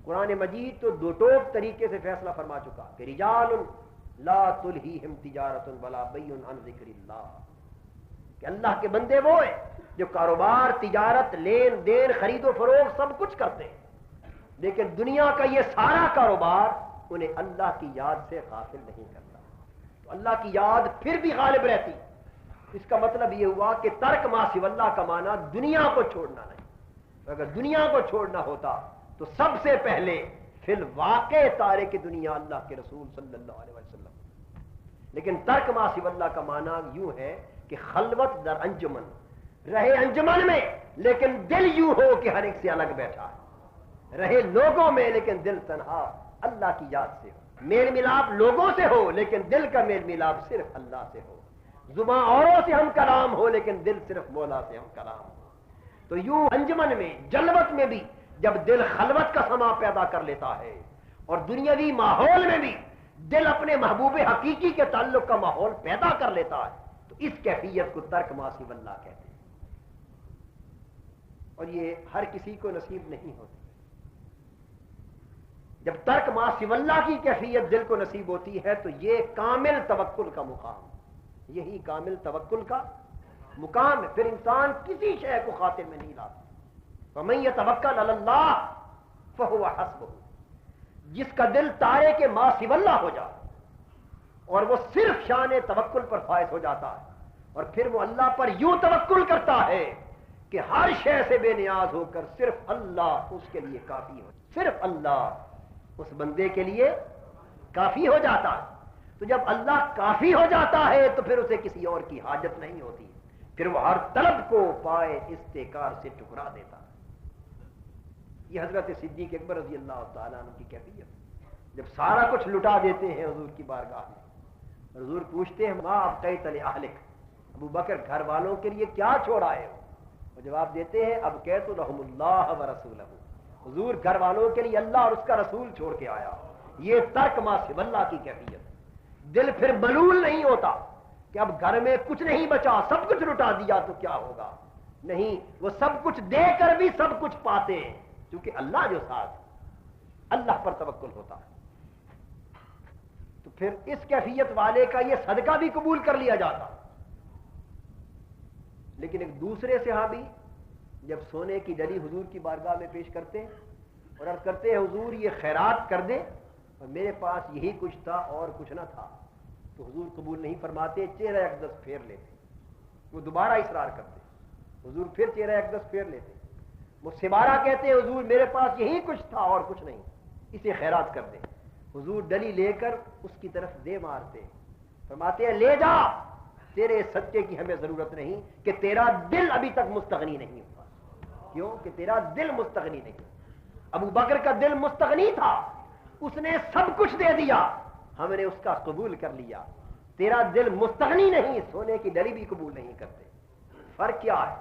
قرآن مجید تو دو ٹوک طریقے سے فیصلہ فرما چکا کہ رجال لا تلہیہم تجارت ولا بیع عن ذکر اللہ، کہ اللہ کے بندے وہ ہیں جو کاروبار، تجارت، لین دین، خرید و فروخت سب کچھ کرتے ہیں، لیکن دنیا کا یہ سارا کاروبار انہیں اللہ کی یاد سے غافل نہیں کرتا۔ تو اللہ کی یاد پھر بھی غالب رہتی۔ اس کا مطلب یہ ہوا کہ ترک ما سوی اللہ کا معنی دنیا کو چھوڑنا نہیں۔ اگر دنیا کو چھوڑنا ہوتا تو سب سے پہلے فی الواقع تارک کی دنیا اللہ کے رسول صلی اللہ علیہ وسلم۔ لیکن ترک ما سوی اللہ کا معنی یوں ہے کہ خلوت در انجمن، رہے انجمن میں لیکن دل یوں ہو کہ ہر ایک سے الگ بیٹھا ہے، رہے لوگوں میں لیکن دل تنہا اللہ کی یاد سے ہو، میل ملاپ لوگوں سے ہو لیکن دل کا میل ملاپ صرف اللہ سے ہو، زباں اوروں سے ہم کلام ہو لیکن دل صرف مولا سے ہم کلام ہو۔ تو یوں انجمن میں، جلوت میں بھی جب دل خلوت کا سما پیدا کر لیتا ہے اور دنیاوی ماحول میں بھی دل اپنے محبوب حقیقی کے تعلق کا ماحول پیدا کر لیتا ہے تو اس کیفیت کو ترک ما سوی اللہ کہتے ہیں، اور یہ ہر کسی کو نصیب نہیں ہوتی۔ جب ترک ما سوی اللہ کی کیفیت دل کو نصیب ہوتی ہے تو یہ کامل توکل کا مقام، یہی کامل توکل کا مقام ہے۔ پھر انسان کسی شے کو خاطر میں نہیں لاتا۔ وَمَن يَتَوَكَّلْ عَلَى اللَّهِ فَهُوَ حَسْبُهُ، جس کا دل تارے کے ما سوی اللہ ہو جائے اور وہ صرف شان توکل پر فائز ہو جاتا ہے، اور پھر وہ اللہ پر یوں توکل کرتا ہے کہ ہر شے سے بے نیاز ہو کر صرف اللہ اس کے لیے کافی ہو، صرف اللہ اس بندے کے لیے کافی ہو جاتا ہے۔ تو جب اللہ کافی ہو جاتا ہے تو پھر اسے کسی اور کی حاجت نہیں ہوتی، پھر وہ ہر طلب کو پائے استحکار سے ٹکرا دیتا ہے۔ یہ حضرت صدیق اکبر رضی اللہ تعالیٰ عنہ کی کیفیت، جب سارا کچھ لٹا دیتے ہیں حضور کی بارگاہ میں، حضور پوچھتے ہیں ما ابقیت لأہلک، ابو بکر گھر والوں کے لیے کیا چھوڑ آئے ہو؟ وہ جواب دیتے ہیں ابقیت لہم اللہ ورسولہ، حضور گھر والوں کے لیے اللہ اور اس کا رسول چھوڑ کے آیا۔ یہ ترک ما سوی اللہ کی کیفیت۔ دل پھر ملول نہیں ہوتا کہ اب گھر میں کچھ نہیں بچا، سب کچھ لٹا دیا تو کیا ہوگا، نہیں، وہ سب کچھ دے کر بھی سب کچھ پاتے ہیں کیونکہ اللہ جو ساتھ، اللہ پر توکل ہوتا ہے۔ تو پھر اس کیفیت والے کا یہ صدقہ بھی قبول کر لیا جاتا۔ لیکن ایک دوسرے صحابی جب سونے کی ڈلی حضور کی بارگاہ میں پیش کرتے اور عرض کرتے ہیں حضور یہ خیرات کر دیں، اور میرے پاس یہی کچھ تھا اور کچھ نہ تھا، تو حضور قبول نہیں فرماتے، چہرہ اقدس پھیر لیتے۔ وہ دوبارہ اصرار کرتے، حضور پھر چہرہ اقدس پھیر لیتے۔ وہ سبارہ کہتے ہیں حضور میرے پاس یہی کچھ تھا اور کچھ نہیں، اسے خیرات کر دیں۔ حضور ڈلی لے کر اس کی طرف دے مارتے، فرماتے ہیں لے جا، تیرے سچے کی ہمیں ضرورت نہیں کہ تیرا دل ابھی تک مستغنی نہیں ہوا۔ کیوں کہ تیرا دل مستغنی نہیں۔ ابو بکر کا دل مستغنی تھا، اس نے سب کچھ دے دیا، ہم نے اس کا قبول کر لیا۔ تیرا دل مستغنی نہیں، سونے کی ڈلی بھی قبول نہیں کرتے۔ فرق کیا ہے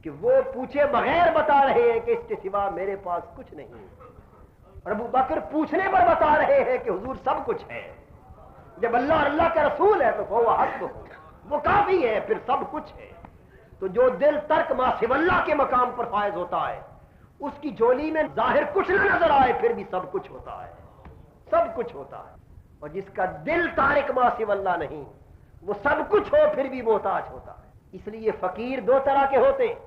کہ وہ پوچھے بغیر بتا رہے ہیں کہ اس کے سوا میرے پاس کچھ نہیں، اور ابو بکر پوچھنے پر بتا رہے ہیں کہ حضور سب کچھ ہے۔ جب اللہ اور اللہ کا رسول ہے تو وہ حق وہ کافی ہے، پھر سب کچھ ہے۔ تو جو دل ترک ما سوی اللہ کے مقام پر فائز ہوتا ہے، اس کی جولی میں ظاہر کچھ نہ نظر آئے پھر بھی سب کچھ ہوتا ہے، سب کچھ ہوتا ہے۔ اور جس کا دل تارک ما سوی اللہ نہیں، وہ سب کچھ ہو پھر بھی محتاج ہوتا ہے۔ اس لیے فقیر دو طرح کے ہوتے ہیں۔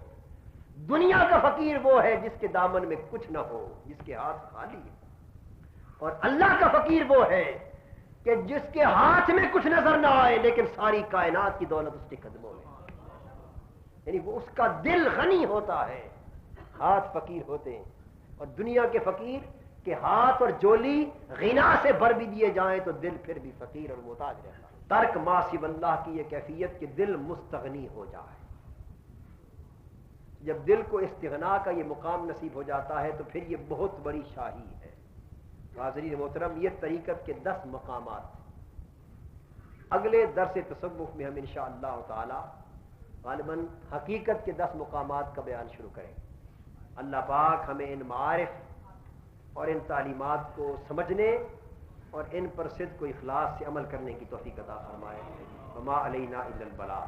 دنیا کا فقیر وہ ہے جس کے دامن میں کچھ نہ ہو، جس کے ہاتھ خالی ہے، اور اللہ کا فقیر وہ ہے کہ جس کے ہاتھ میں کچھ نظر نہ آئے لیکن ساری کائنات کی دولت اس کے قدموں میں، یعنی وہ اس کا دل غنی ہوتا ہے، ہاتھ فقیر ہوتے ہیں۔ اور دنیا کے فقیر کے ہاتھ اور جولی غنا سے بھر بھی دیے جائیں تو دل پھر بھی فقیر اور محتاج رہتا ہے۔ ترک ما سوی اللہ کی یہ کیفیت کہ دل مستغنی ہو جائے۔ جب دل کو استغنا کا یہ مقام نصیب ہو جاتا ہے تو پھر یہ بہت بڑی شاہی ہے۔ حاضرین محترم، یہ طریقت کے 10 مقامات اگلے درس تصوف میں ہم انشاءاللہ تعالی غالباً حقیقت کے 10 مقامات کا بیان شروع کریں۔ اللہ پاک ہمیں ان معارف اور ان تعلیمات کو سمجھنے اور ان پر صدق و اخلاص سے عمل کرنے کی توفیق عطا فرمائے۔ وما علینا الا البلاغ۔